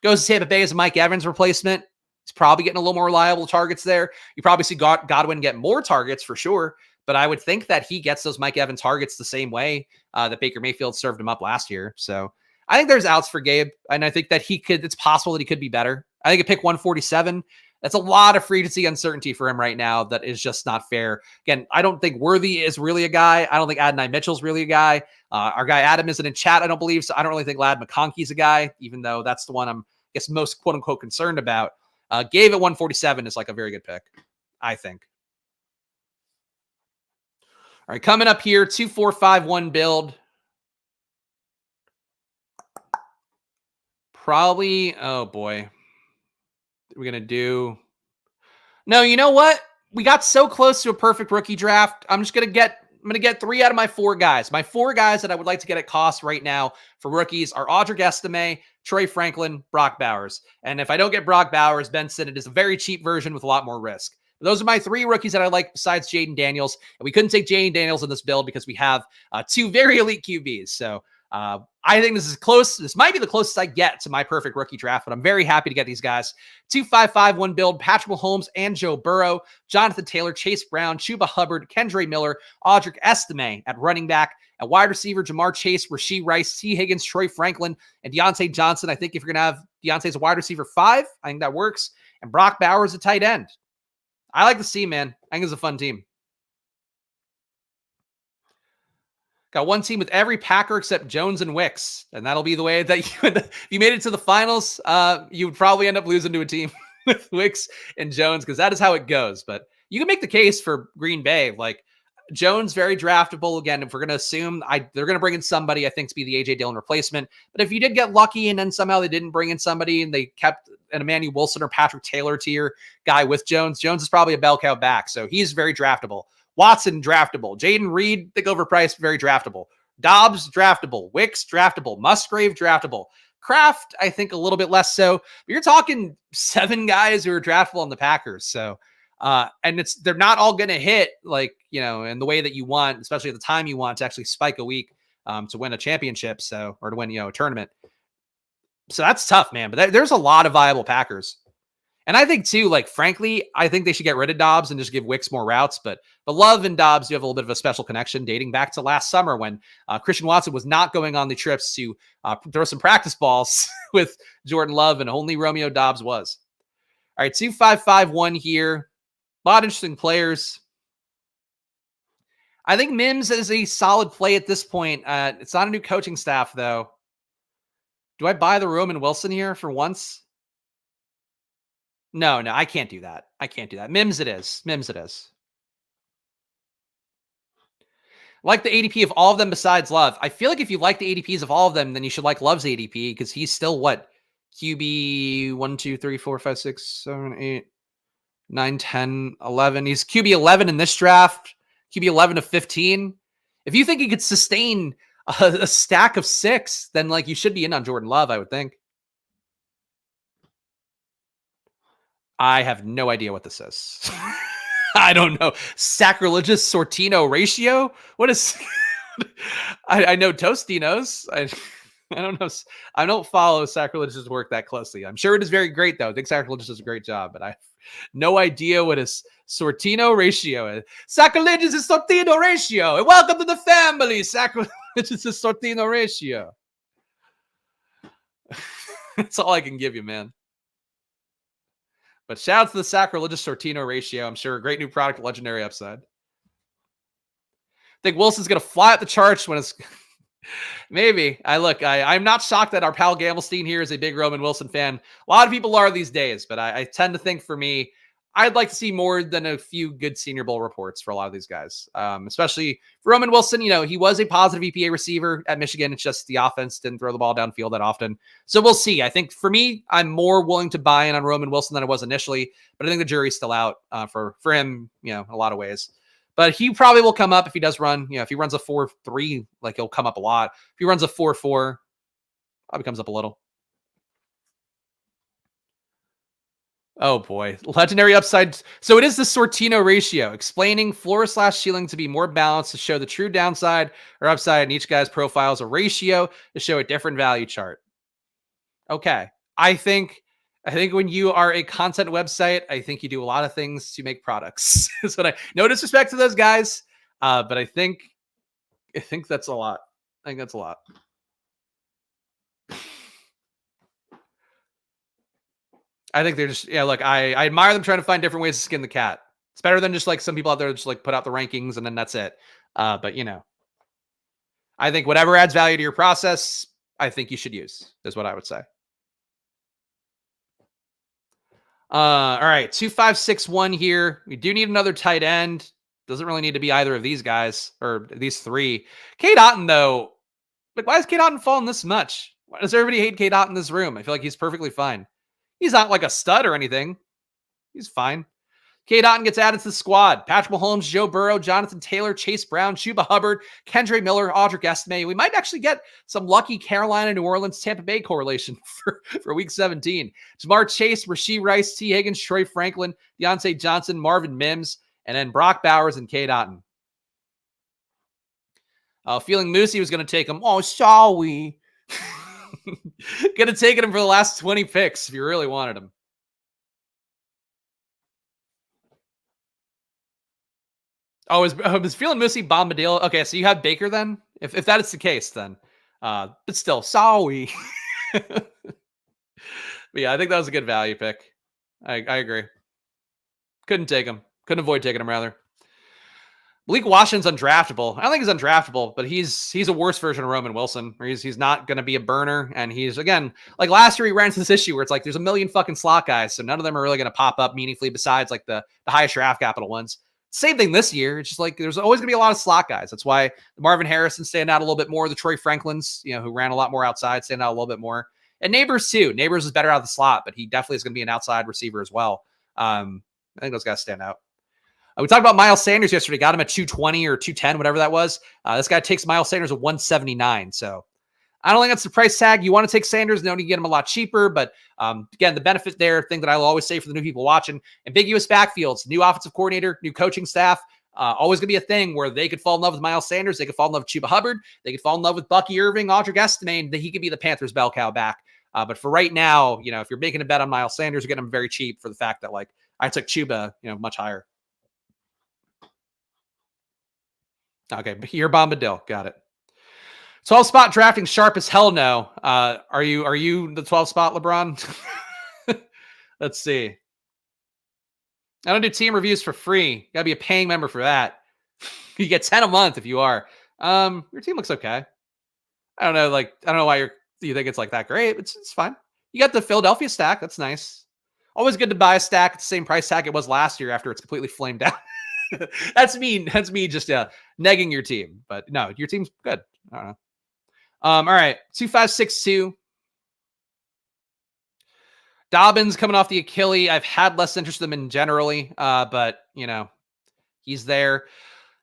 Goes to Tampa Bay as a Mike Evans replacement. He's probably getting a little more reliable targets there. You probably see Godwin get more targets for sure, but I would think that he gets those Mike Evans targets the same way that Baker Mayfield served him up last year. So I think there's outs for Gabe, and I think that it's possible that he could be better. I think at pick 147, that's a lot of free agency uncertainty for him right now that is just not fair. Again, I don't think Worthy is really a guy. I don't think Adonai Mitchell's really a guy. Our guy Adam isn't in chat, I don't believe, so I don't really think Lad McConkey's a guy, even though that's the one I'm, I guess, most quote-unquote concerned about. Gabe at 147 is like a very good pick, I think. All right, coming up here, 2-4-5-1 build. Probably, oh boy. We're going to do... No, you know what? We got so close to a perfect rookie draft. I'm going to get 3 out of my 4 guys. My 4 guys that I would like to get at cost right now for rookies are Audric Estime, Troy Franklin, Brock Bowers. And if I don't get Brock Bowers, Ben Sinnott is a very cheap version with a lot more risk. Those are my 3 rookies that I like besides Jaden Daniels. And we couldn't take Jaden Daniels in this build because we have 2 very elite QBs. So I think this is close. This might be the closest I get to my perfect rookie draft, but I'm very happy to get these guys. 2-5-5-1 build, Patrick Mahomes and Joe Burrow, Jonathan Taylor, Chase Brown, Chuba Hubbard, Kendre Miller, Audric Estime at running back, at wide receiver, Jamar Chase, Rashee Rice, T. Higgins, Troy Franklin, and Deontay Johnson. I think if you're going to have Deontay as a wide receiver 5, I think that works. And Brock Bowers a tight end. I like to see, man. I think it's a fun team. Got one team with every Packer except Jones and Wicks, and that'll be the way that if you made it to the finals, you would probably end up losing to a team with Wicks and Jones, because that is how it goes. But you can make the case for Green Bay. Like, Jones, very draftable. Again, if we're going to assume they're going to bring in somebody, I think, to be the A.J. Dillon replacement. But if you did get lucky and then somehow they didn't bring in somebody and they kept an Emmanuel Wilson or Patrick Taylor tier guy with Jones, Jones is probably a bell cow back. So he's very draftable. Watson, draftable. Jaden Reed, think overpriced, very draftable. Dobbs, draftable. Wicks, draftable. Musgrave, draftable. Kraft, I think a little bit less so. But you're talking 7 guys who are draftable on the Packers. So, and they're not all going to hit, like, you know, in the way that you want, especially at the time you want to actually spike a week to win a championship. So, or to win, you know, a tournament. So that's tough, man. But there's a lot of viable Packers. And I think, too, like, frankly, I think they should get rid of Dobbs and just give Wicks more routes. But Love and Dobbs do have a little bit of a special connection dating back to last summer when Christian Watson was not going on the trips to throw some practice balls with Jordan Love, and only Romeo Dobbs was. All right, 2-5-5-1 here. A lot of interesting players. I think Mims is a solid play at this point. It's not a new coaching staff, though. Do I buy the Roman Wilson here for once? No, I can't do that. Mims it is. Like the ADP of all of them besides Love. I feel like if you like the ADPs of all of them, then you should like Love's ADP, because he's still what? QB 1, 2, 3, 4, 5, 6, 7, 8, 9, 10, 11. He's QB 11 in this draft. QB 11 to 15. If you think he could sustain a stack of 6, then like you should be in on Jordan Love, I would think. I have no idea what this is. I don't know. Sacrilegious Sortino ratio? What is... I know Tostinos. I don't know. I don't follow Sacrilegious work that closely. I'm sure it is very great, though. I think Sacrilegious does a great job, but I have no idea what is Sortino ratio is. Sacrilegious is Sortino ratio. And welcome to the family. Sacrilegious is Sortino ratio. That's all I can give you, man. But shout out to the sacrilegious Sortino ratio. I'm sure a great new product, legendary upside. Think Wilson's going to fly up the charts when it's maybe. I'm not shocked that our pal Gamelstein here is a big Roman Wilson fan. A lot of people are these days, but I tend to think for me, I'd like to see more than a few good Senior Bowl reports for a lot of these guys, especially for Roman Wilson. You know, he was a positive EPA receiver at Michigan. It's just the offense didn't throw the ball downfield that often. So we'll see. I think for me, I'm more willing to buy in on Roman Wilson than I was initially, but I think the jury's still out for him, you know, in a lot of ways. But he probably will come up if he does run. You know, if he runs a 4.3, like he'll come up a lot. If he runs a 4.4, probably comes up a little. Oh boy, legendary upside. So it is the Sortino ratio, explaining floor/ceiling to be more balanced to show the true downside or upside in each guy's profile as a ratio to show a different value chart. Okay, I think when you are a content website, I think you do a lot of things to make products. That's what no disrespect to those guys, but I think that's a lot. I think that's a lot. I think they're just, yeah, look, I admire them trying to find different ways to skin the cat. It's better than just like some people out there just like put out the rankings and then that's it. But you know, I think whatever adds value to your process, I think you should use, is what I would say. All right, 2561 here. We do need another tight end. Doesn't really need to be either of these guys or these three. Cade Otton, though, like, why is Cade Otton falling this much? Why does everybody hate Cade Otton in this room? I feel like he's perfectly fine. He's not like a stud or anything. He's fine. Cade Otton gets added to the squad. Patrick Mahomes, Joe Burrow, Jonathan Taylor, Chase Brown, Chuba Hubbard, Kendre Miller, Audric Estime. We might actually get some lucky Carolina, New Orleans, Tampa Bay correlation for week 17. Jamar Chase, Rashee Rice, T. Higgins, Troy Franklin, Deontay Johnson, Marvin Mims, and then Brock Bowers and Cade Otton. Feeling Moosey was going to take him. Oh, sorry. Could have taken him for the last 20 picks if you really wanted him. Oh, is feeling Moosey Bombadil? Okay, so you have Baker then? If that is the case, then. But still, sorry. But yeah, I think that was a good value pick. I agree. Couldn't take him. Couldn't avoid taking him, rather. Malik Washington's undraftable. I don't think he's undraftable, but he's a worse version of Roman Wilson. Where he's not going to be a burner, and he's, again, like last year he ran into this issue where it's like there's a million fucking slot guys, so none of them are really going to pop up meaningfully besides like the highest draft capital ones. Same thing this year. It's just like there's always going to be a lot of slot guys. That's why the Marvin Harrison stand out a little bit more. The Troy Franklins, you know, who ran a lot more outside, stand out a little bit more. And Neighbors too. Neighbors is better out of the slot, but he definitely is going to be an outside receiver as well. I think those guys stand out. We talked about Miles Sanders yesterday. Got him at 220 or 210, whatever that was. This guy takes Miles Sanders at 179. So I don't think that's the price tag. You want to take Sanders, no, you can get him a lot cheaper. But again, the benefit there, thing that I'll always say for the new people watching, ambiguous backfields, new offensive coordinator, new coaching staff, always going to be a thing where they could fall in love with Miles Sanders. They could fall in love with Chuba Hubbard. They could fall in love with Bucky Irving, Audric Estime, that he could be the Panthers bell cow back. But for right now, you know, if you're making a bet on Miles Sanders, you're getting him very cheap for the fact that, like, I took Chuba, you know, much higher. Okay, but here, Bombadil. Got it. 12 spot drafting sharp as hell no. Are you the 12 spot, LeBron? Let's see. I don't do team reviews for free. You gotta be a paying member for that. You get 10 a month if you are. Your team looks okay. I don't know why you think it's like that great. It's fine. You got the Philadelphia stack. That's nice. Always good to buy a stack at the same price tag it was last year after it's completely flamed out. That's me just negging your team. But no, your team's good. I don't know. All right. 2562. Dobbins coming off the Achilles. I've had less interest in him in generally, but you know, he's there.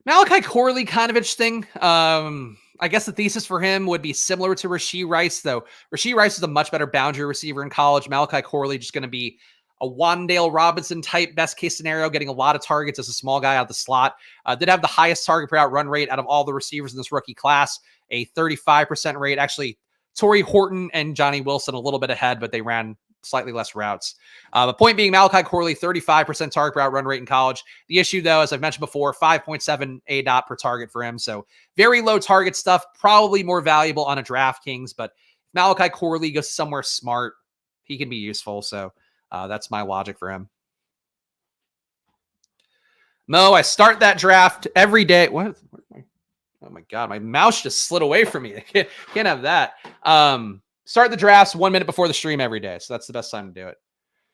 Malachi Corley, kind of interesting. I guess the thesis for him would be similar to Rashee Rice, though. Rashee Rice is a much better boundary receiver in college. Malachi Corley just going to be a Wandale Robinson type best case scenario, getting a lot of targets as a small guy out of the slot. Did have the highest target per out run rate out of all the receivers in this rookie class, a 35% rate. Actually, Torrey Horton and Johnny Wilson a little bit ahead, but they ran slightly less routes. The point being, Malachi Corley, 35% target per out run rate in college. The issue, though, as I've mentioned before, 5.7 ADOT per target for him. So very low target stuff, probably more valuable on a DraftKings. But if Malachi Corley goes somewhere smart, he can be useful. So that's my logic for him. Mo, I start that draft every day. What? Oh my God, my mouse just slid away from me. I can't have that. Start the drafts 1 minute before the stream every day. So that's the best time to do it.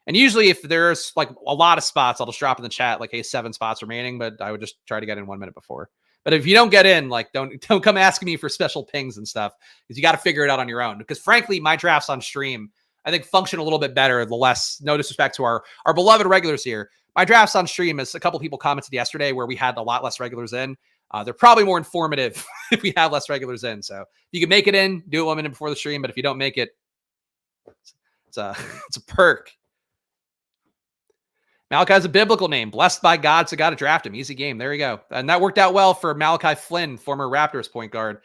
And usually if there's like a lot of spots, I'll just drop in the chat like, hey, 7 spots remaining, but I would just try to get in 1 minute before. But if you don't get in, like don't come asking me for special pings and stuff, because you got to figure it out on your own. Because frankly, my drafts on stream, I think function a little bit better. The less, no disrespect to our beloved regulars here, my drafts on stream, as a couple people commented yesterday, where we had a lot less regulars in. They're probably more informative if we have less regulars in. So if you can make it in, do it 1 minute before the stream. But if you don't make it, it's a perk. Malachi's a biblical name. Blessed by God, so got to draft him. Easy game. There you go. And that worked out well for Malachi Flynn, former Raptors point guard,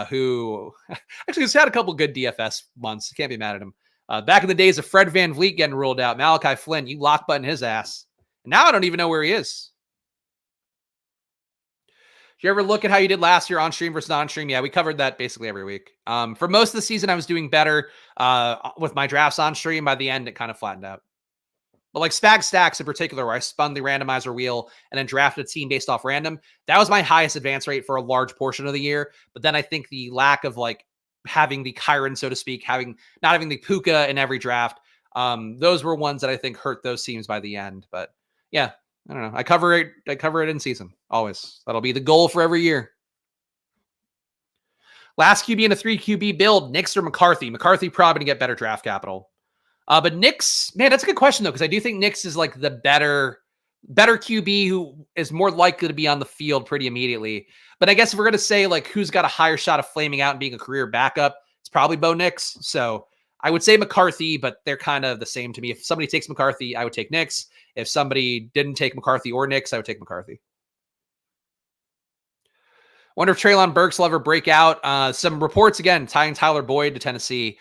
who actually has had a couple good DFS months. Can't be mad at him. Back in the days of Fred VanVleet getting ruled out, Malachi Flynn, you lock button his ass. And now I don't even know where he is. Did you ever look at how you did last year on stream versus non-stream? Yeah, we covered that basically every week. For most of the season, I was doing better with my drafts on stream. By the end, it kind of flattened out. But like Spags Stacks in particular, where I spun the randomizer wheel and then drafted a team based off random, that was my highest advance rate for a large portion of the year. But then I think the lack of like having the Kyron, so to speak, not having the Puka in every draft, those were ones that I think hurt those teams by the end. But yeah, I don't know. I cover it in season always. That'll be the goal for every year. Last QB in a 3 QB build, Knicks or McCarthy. McCarthy probably going to get better draft capital. But Knicks, man, that's a good question though, because I do think Knicks is like the better QB who is more likely to be on the field pretty immediately. But I guess if we're going to say like who's got a higher shot of flaming out and being a career backup, it's probably Bo Nix. So I would say McCarthy, but they're kind of the same to me. If somebody takes McCarthy, I would take Nix. If somebody didn't take McCarthy or Nix, I would take McCarthy. Wonder if Treylon Burks will ever break out. Some reports, again, tying Tyler Boyd to Tennessee.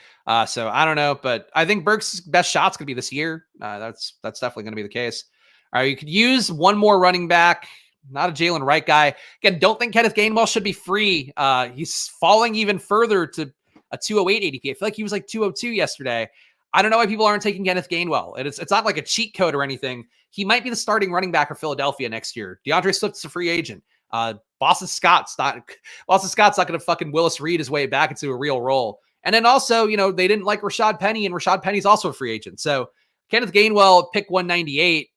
So I don't know, but I think Burks' best shot's going to be this year. That's definitely going to be the case. All right, you could use one more running back, not a Jalen Wright guy. Again, don't think Kenneth Gainwell should be free. He's falling even further to a 208 ADP. I feel like he was like 202 yesterday. I don't know why people aren't taking Kenneth Gainwell. It's not like a cheat code or anything. He might be the starting running back for Philadelphia next year. DeAndre Swift's a free agent. Boston Scott's not going to fucking Willis Reed his way back into a real role. And then also, they didn't like Rashad Penny, and Rashad Penny's also a free agent. So Kenneth Gainwell, pick 198.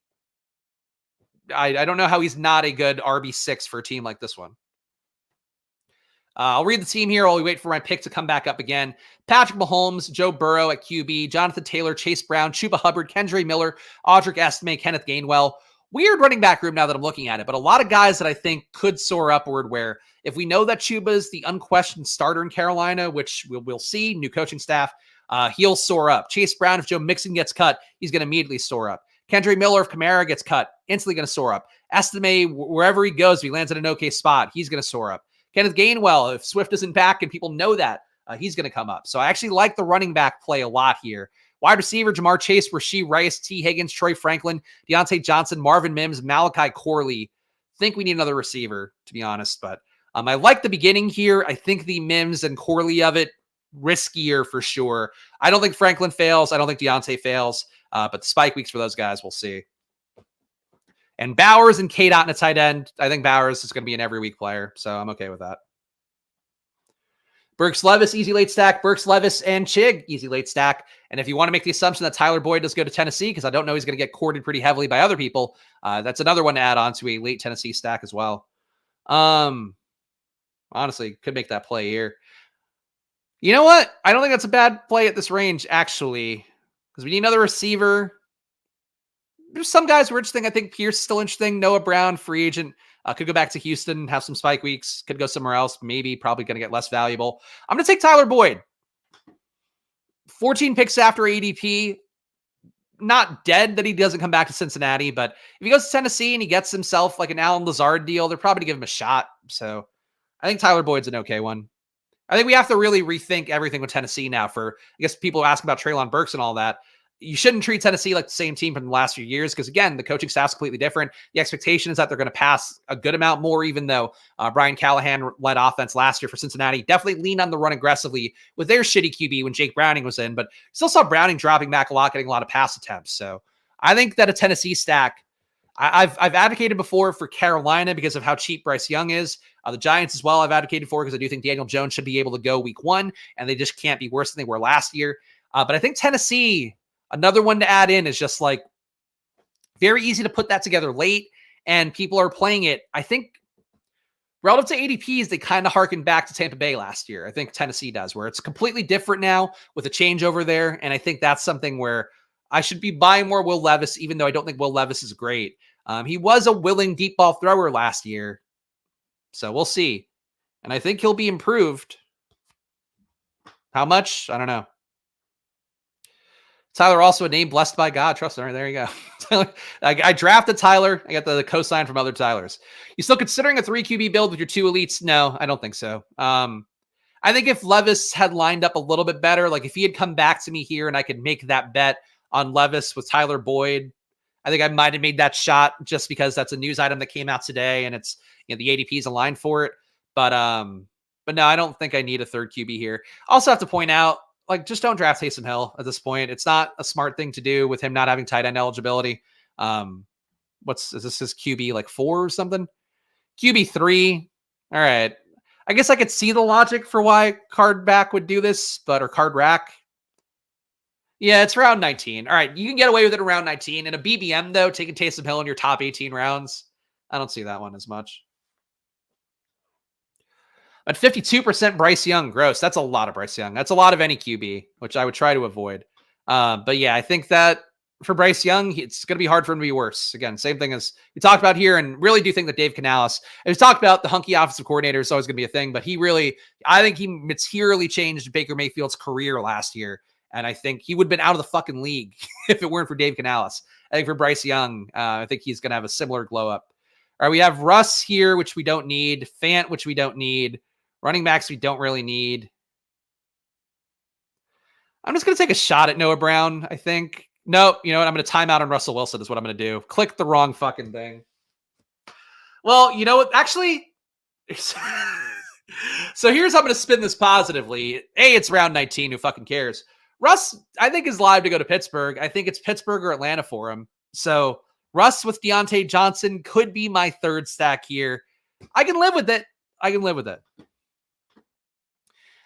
I don't know how he's not a good RB6 for a team like this one. I'll read the team here while we wait for my pick to come back up again. Patrick Mahomes, Joe Burrow at QB, Jonathan Taylor, Chase Brown, Chuba Hubbard, Kendre Miller, Audric Estime, Kenneth Gainwell. Weird running back room now that I'm looking at it, but a lot of guys that I think could soar upward, where if we know that Chuba's the unquestioned starter in Carolina, which we'll see, new coaching staff, he'll soar up. Chase Brown, if Joe Mixon gets cut, he's going to immediately soar up. Kendre Miller, if Kamara gets cut, instantly going to soar up. Estime, wherever he goes, if he lands in an okay spot, he's going to soar up. Kenneth Gainwell, if Swift isn't back and people know that, he's going to come up. So I actually like the running back play a lot here. Wide receiver, Jamar Chase, Rashee Rice, T. Higgins, Troy Franklin, Deontay Johnson, Marvin Mims, Malachi Corley. Think we need another receiver, to be honest. But I like the beginning here. I think the Mims and Corley of it, riskier for sure. I don't think Franklin fails. I don't think Deontay fails. But the spike weeks for those guys, we'll see. And Bowers and K-Dot in a tight end. I think Bowers is going to be an every week player. So I'm okay with that. Burks Levis, easy late stack. Burks Levis and Chig, easy late stack. And if you want to make the assumption that Tyler Boyd does go to Tennessee, because I don't know he's going to get courted pretty heavily by other people, that's another one to add on to a late Tennessee stack as well. Honestly, could make that play here. You know what? I don't think that's a bad play at this range, actually, because we need another receiver. There's some guys who are interesting. I think Pierce is still interesting. Noah Brown, free agent. Could go back to Houston, have some spike weeks. Could go somewhere else. Maybe, probably going to get less valuable. I'm going to take Tyler Boyd. 14 picks after ADP. Not dead that he doesn't come back to Cincinnati, but if he goes to Tennessee and he gets himself like an Alan Lazard deal, they're probably going to give him a shot. So I think Tyler Boyd's an okay one. I think we have to really rethink everything with Tennessee now. For, I guess, people asking about Treylon Burks and all that. You shouldn't treat Tennessee like the same team from the last few years, because, again, the coaching staff's completely different. The expectation is that they're going to pass a good amount more, even though Brian Callahan led offense last year for Cincinnati. Definitely lean on the run aggressively with their shitty QB when Jake Browning was in, but still saw Browning dropping back a lot, getting a lot of pass attempts. So I think that a Tennessee stack, I've advocated before for Carolina because of how cheap Bryce Young is. The Giants as well I've advocated for because I do think Daniel Jones should be able to go week 1, and they just can't be worse than they were last year. But I think Tennessee, another one to add in, is just like very easy to put that together late, and people are playing it. I think relative to ADPs, they kind of harken back to Tampa Bay last year. I think Tennessee does, where it's completely different now with a changeover there. And I think that's something where I should be buying more Will Levis, even though I don't think Will Levis is great. He was a willing deep ball thrower last year. So we'll see. And I think he'll be improved. How much? I don't know. Tyler, also a name blessed by God. Trust me. All right, there you go. I drafted Tyler. I got the cosign from other Tylers. You still considering a 3 QB build with your 2 elites? No, I don't think so. I think if Levis had lined up a little bit better, like if he had come back to me here and I could make that bet on Levis with Tyler Boyd, I think I might have made that shot just because that's a news item that came out today and it's, you know, the ADP is aligned for it. But no, I don't think I need a 3rd QB here. I also have to point out, like, just don't draft Taysom Hill at this point. It's not a smart thing to do with him not having tight end eligibility. Is this his QB like 4 or something? QB 3. All right. I guess I could see the logic for why Card Back would do this, or Card Rack. Yeah, it's round 19. All right. You can get away with it around 19. In a BBM, though, taking Taysom Hill in your top 18 rounds, I don't see that one as much. At 52% Bryce Young, gross. That's a lot of Bryce Young. That's a lot of any QB, which I would try to avoid. But yeah, I think that for Bryce Young, it's going to be hard for him to be worse. Again, same thing as we talked about here, and really do think that Dave Canales, and we talked about the hunky offensive coordinator is always going to be a thing, but I think he materially changed Baker Mayfield's career last year, and I think he would have been out of the fucking league if it weren't for Dave Canales. I think for Bryce Young, I think he's going to have a similar glow up. All right, we have Russ here, which we don't need. Fant, which we don't need. Running backs we don't really need. I'm just going to take a shot at Noah Brown, I think. Nope. You know what? I'm going to time out on Russell Wilson is what I'm going to do. Click the wrong fucking thing. Well, you know what? Actually, so here's how I'm going to spin this positively. It's round 19. Who fucking cares? Russ, I think, is live to go to Pittsburgh. I think it's Pittsburgh or Atlanta for him. So Russ with Deontay Johnson could be my 3rd stack here. I can live with it.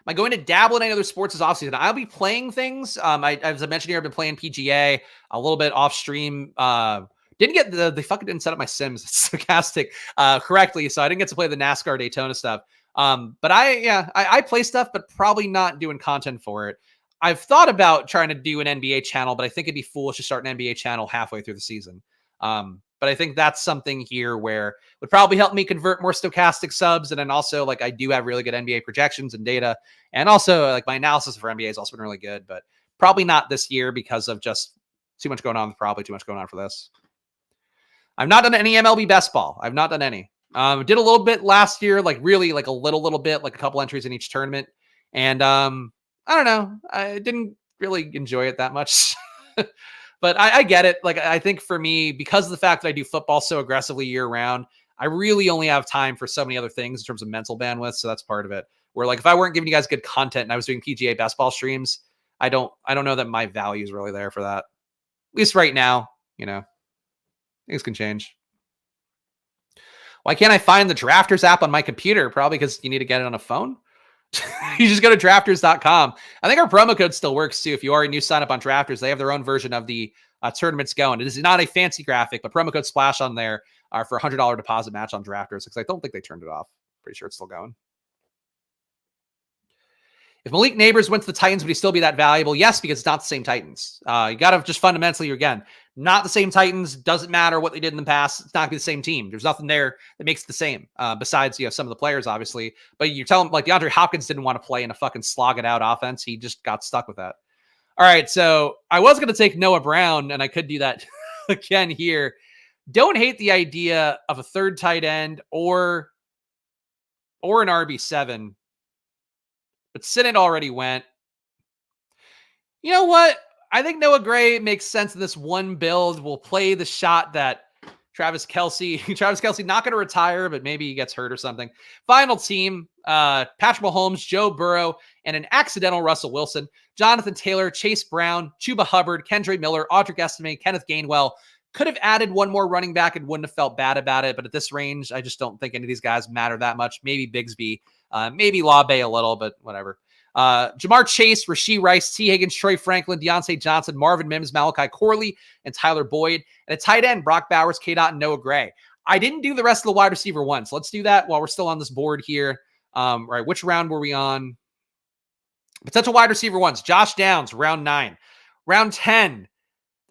Am I going to dabble in any other sports this offseason? I'll be playing things. As I mentioned here, I've been playing PGA a little bit off stream. Didn't get they fucking didn't set up my Sims stochastic correctly, so I didn't get to play the NASCAR Daytona stuff. But I play stuff, but probably not doing content for it. I've thought about trying to do an NBA channel, but I think it'd be foolish to start an NBA channel halfway through the season. But I think that's something here where would probably help me convert more stochastic subs. And then also, like, I do have really good NBA projections and data. And also, like, my analysis for NBA has also been really good, but probably not this year because of just too much going on. Probably too much going on for this. I've not done any MLB best ball. I've not done any. Did a little bit last year, like really like a little bit, like a couple entries in each tournament. And I don't know. I didn't really enjoy it that much. But I get it. Like, I think for me, because of the fact that I do football so aggressively year round, I really only have time for so many other things in terms of mental bandwidth. So that's part of it. Where, like, if I weren't giving you guys good content and I was doing PGA best ball streams, I don't know that my value is really there for that. At least right now, you know, things can change. Why can't I find the Drafters app on my computer? Probably because you need to get it on a phone. You just go to drafters.com. I think our promo code still works too. If you already new sign up on Drafters, they have their own version of the tournaments going. It is not a fancy graphic, but promo code splash on there for a $100 deposit match on Drafters, because I don't think they turned it off. Pretty sure it's still going. If Malik Neighbors went to the Titans, would he still be that valuable? Yes, because it's not the same Titans. You got to just fundamentally, again, not the same Titans. Doesn't matter what they did in the past. It's not going to be the same team. There's nothing there that makes it the same, besides, you know, some of the players, obviously. But you're telling, like, DeAndre Hopkins didn't want to play in a fucking slog it out offense. He just got stuck with that. All right, so I was going to take Noah Brown, and I could do that again here. Don't hate the idea of a 3rd tight end or an RB7. But Sinnott already went. You know what? I think Noah Gray makes sense in this one build. We'll play the shot that Travis Kelce not going to retire, but maybe he gets hurt or something. Final team, Patrick Mahomes, Joe Burrow, and an accidental Russell Wilson. Jonathan Taylor, Chase Brown, Chuba Hubbard, Kendre Miller, Audric Estime, Kenneth Gainwell, Could have added one more running back and wouldn't have felt bad about it. But at this range, I just don't think any of these guys matter that much. Maybe Bigsby, maybe Labe a little, but whatever. Jamar Chase, Rashee Rice, T. Higgins, Troy Franklin, Deontay Johnson, Marvin Mims, Malachi Corley, and Tyler Boyd. And at tight end, Brock Bowers, K-Dot, and Noah Gray. I didn't do the rest of the wide receiver one, so let's do that while we're still on this board here. Right, which round were we on? Potential wide receiver ones. Josh Downs, round 9. Round 10,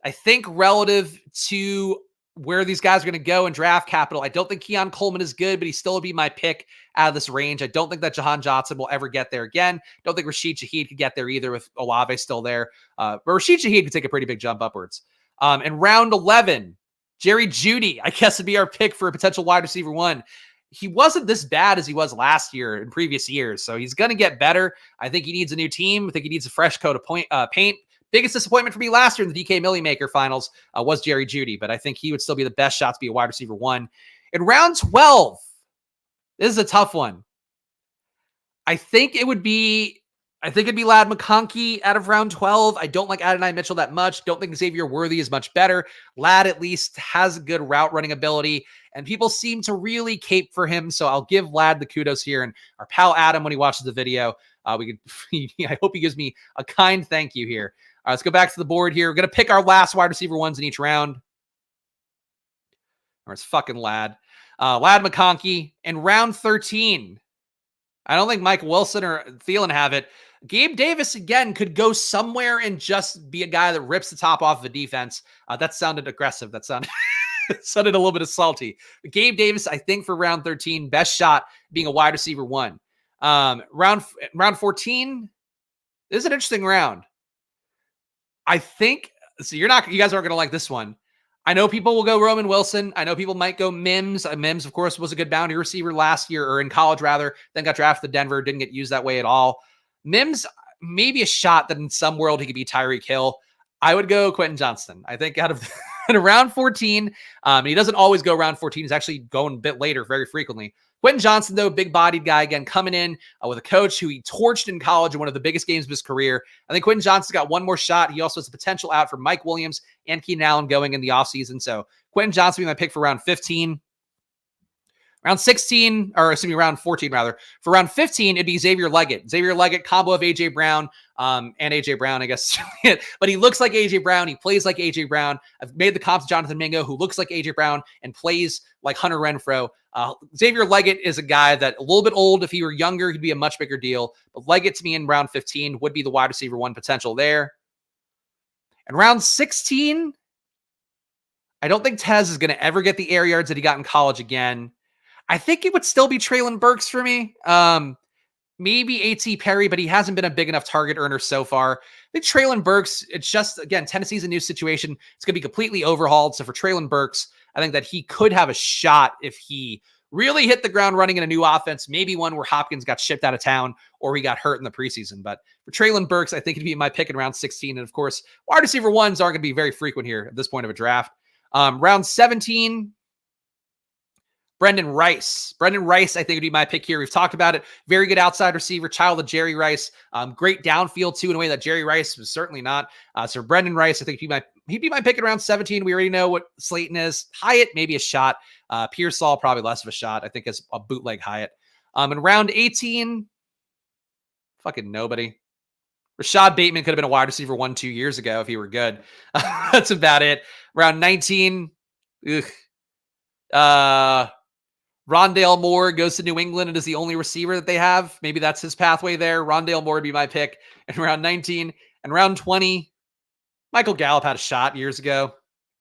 I think relative to where these guys are going to go in draft capital, I don't think Keon Coleman is good, but he still would be my pick out of this range. I don't think that Jahan Johnson will ever get there again. Don't think Rashid Shaheed could get there either with Olave still there. But Rashid Shaheed could take a pretty big jump upwards. In round 11, Jerry Jeudy, I guess, would be our pick for a potential wide receiver one. He wasn't this bad as he was last year in previous years, so he's going to get better. I think he needs a new team. I think he needs a fresh coat of paint. Biggest disappointment for me last year in the DK Millie Maker finals was Jerry Jeudy, but I think he would still be the best shot to be a wide receiver one. In round 12, this is a tough one. I think it'd be Ladd McConkey out of round 12. I don't like Adonai Mitchell that much. Don't think Xavier Worthy is much better. Ladd at least has a good route running ability, and people seem to really cape for him. So I'll give Ladd the kudos here. And our pal Adam, when he watches the video, I hope he gives me a kind thank you here. All right, let's go back to the board here. We're going to pick our last wide receiver ones in each round. Or it's fucking Ladd. Ladd McConkey in round 13. I don't think Mike Wilson or Thielen have it. Gabe Davis, again, could go somewhere and just be a guy that rips the top off of a defense. That sounded aggressive. That sounded sounded a little bit of salty. But Gabe Davis, I think for round 13, best shot being a wide receiver one. Round 14, this is an interesting round. I think, so you guys aren't going to like this one. I know people will go Roman Wilson. I know people might go Mims. Mims, of course, was a good boundary receiver last year, or in college rather, then got drafted to Denver, didn't get used that way at all. Mims, maybe a shot that in some world he could be Tyreek Hill. I would go Quentin Johnston. I think out of round 14, he doesn't always go round 14. He's actually going a bit later very frequently. Quentin Johnston, though, big-bodied guy, again, coming in with a coach who he torched in college in one of the biggest games of his career. I think Quentin Johnston's got one more shot. He also has the potential out for Mike Williams and Keenan Allen going in the offseason. So Quentin Johnston will be my pick for round 15. Round 16, or excuse me, round 14, rather. For round 15, it'd be Xavier Leggett. Xavier Leggett, combo of A.J. Brown, and A.J. Brown, I guess. But he looks like A.J. Brown. He plays like A.J. Brown. I've made the comp to Jonathan Mingo, who looks like A.J. Brown and plays like Hunter Renfrow. Xavier Leggett is a guy that a little bit old. If he were younger, he'd be a much bigger deal. But Leggett, to me, in round 15, would be the wide receiver one potential there. And round 16, I don't think Tez is going to ever get the air yards that he got in college again. I think it would still be Treylon Burks for me. Maybe A.T. Perry, but he hasn't been a big enough target earner so far. I think Treylon Burks, it's just, again, Tennessee's a new situation. It's going to be completely overhauled. So for Treylon Burks, I think that he could have a shot if he really hit the ground running in a new offense, maybe one where Hopkins got shipped out of town or he got hurt in the preseason. But for Treylon Burks, I think it'd be my pick in round 16. And of course, wide receiver ones aren't going to be very frequent here at this point of a draft. Round 17, Brendan Rice. Brendan Rice, I think, would be my pick here. We've talked about it. Very good outside receiver, child of Jerry Rice. Great downfield, too, in a way that Jerry Rice was certainly not. So Brendan Rice, I think he'd be my pick at around 17. We already know what Slayton is. Hyatt, maybe a shot. Pearsall, probably less of a shot. I think as a bootleg Hyatt. In round 18, fucking nobody. Rashad Bateman could have been a wide receiver 1-2 years ago if he were good. That's about it. Round 19, Rondale Moore goes to New England and is the only receiver that they have. Maybe that's his pathway there. Rondale Moore would be my pick in round 19. And round 20, Michael Gallup had a shot years ago.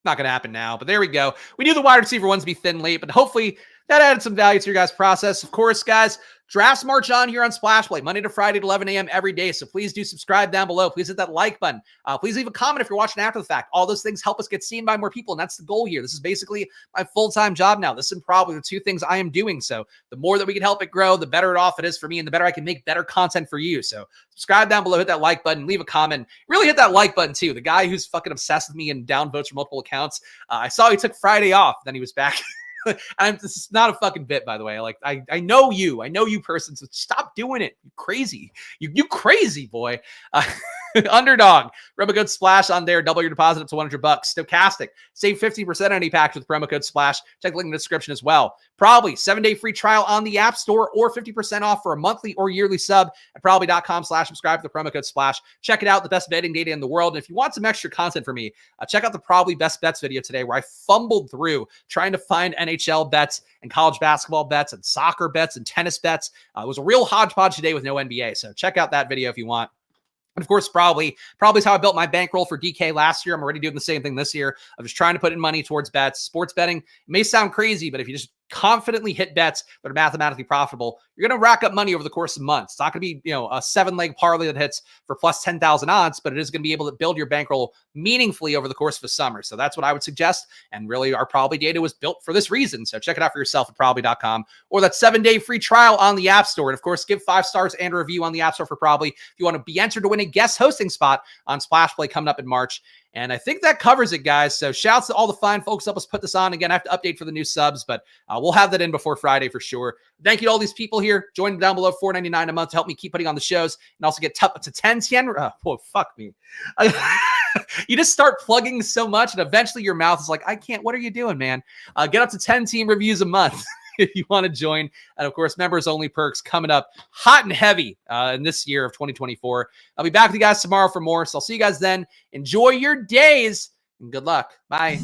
Not going to happen now, but there we go. We knew the wide receiver ones be thin late, but hopefully that added some value to your guys' process. Of course, guys, drafts march on here on Splash Play, Monday to Friday at 11 a.m. every day. So please do subscribe down below. Please hit that like button. Please leave a comment if you're watching after the fact. All those things help us get seen by more people, and that's the goal here. This is basically my full-time job now. This is probably the two things I am doing. So the more that we can help it grow, the better off it is for me, and the better I can make better content for you. So subscribe down below, hit that like button, leave a comment. Really hit that like button, too. The guy who's fucking obsessed with me and downvotes for multiple accounts, I saw he took Friday off, then he was back. This is not a fucking bit, by the way. Like, I know you person, so stop doing it. You crazy. You crazy boy. Underdog, promo code SPLASH on there. Double your deposit up to $100. Stochastic, save 50% on any package with promo code SPLASH. Check the link in the description as well. Probably 7-day free trial on the App Store or 50% off for a monthly or yearly sub at probably.com/subscribe with the promo code SPLASH. Check it out, the best betting data in the world. And if you want some extra content from me, check out the Probably Best Bets video today where I fumbled through trying to find NHL bets and college basketball bets and soccer bets and tennis bets. It was a real hodgepodge today with no NBA. So check out that video if you want. And of course, probably is how I built my bankroll for DK last year. I'm already doing the same thing this year. I'm just trying to put in money towards bets. Sports betting may sound crazy, but if you just confidently hit bets that are mathematically profitable, you're going to rack up money over the course of months. It's not going to be, a 7-leg parlay that hits for plus 10,000 odds, but it is going to be able to build your bankroll meaningfully over the course of a summer. So that's what I would suggest. And really, our Probably data was built for this reason. So check it out for yourself at probably.com or that 7-day free trial on the App Store. And of course, give 5 stars and a review on the App Store for Probably if you want to be entered to win a guest hosting spot on Splash Play coming up in March. And I think that covers it, guys. So shouts to all the fine folks help us put this on. Again, I have to update for the new subs, but we'll have that in before Friday for sure. Thank you to all these people here. Join down below, $4.99 a month to help me keep putting on the shows and also get up to 10 yen. Fuck me. You just start plugging so much and eventually your mouth is like, I can't. What are you doing, man? Get up to 10 team reviews a month. If you want to join. And of course, members only perks coming up hot and heavy in this year of 2024. I'll be back with you guys tomorrow for more. So I'll see you guys then. Enjoy your days and good luck. Bye.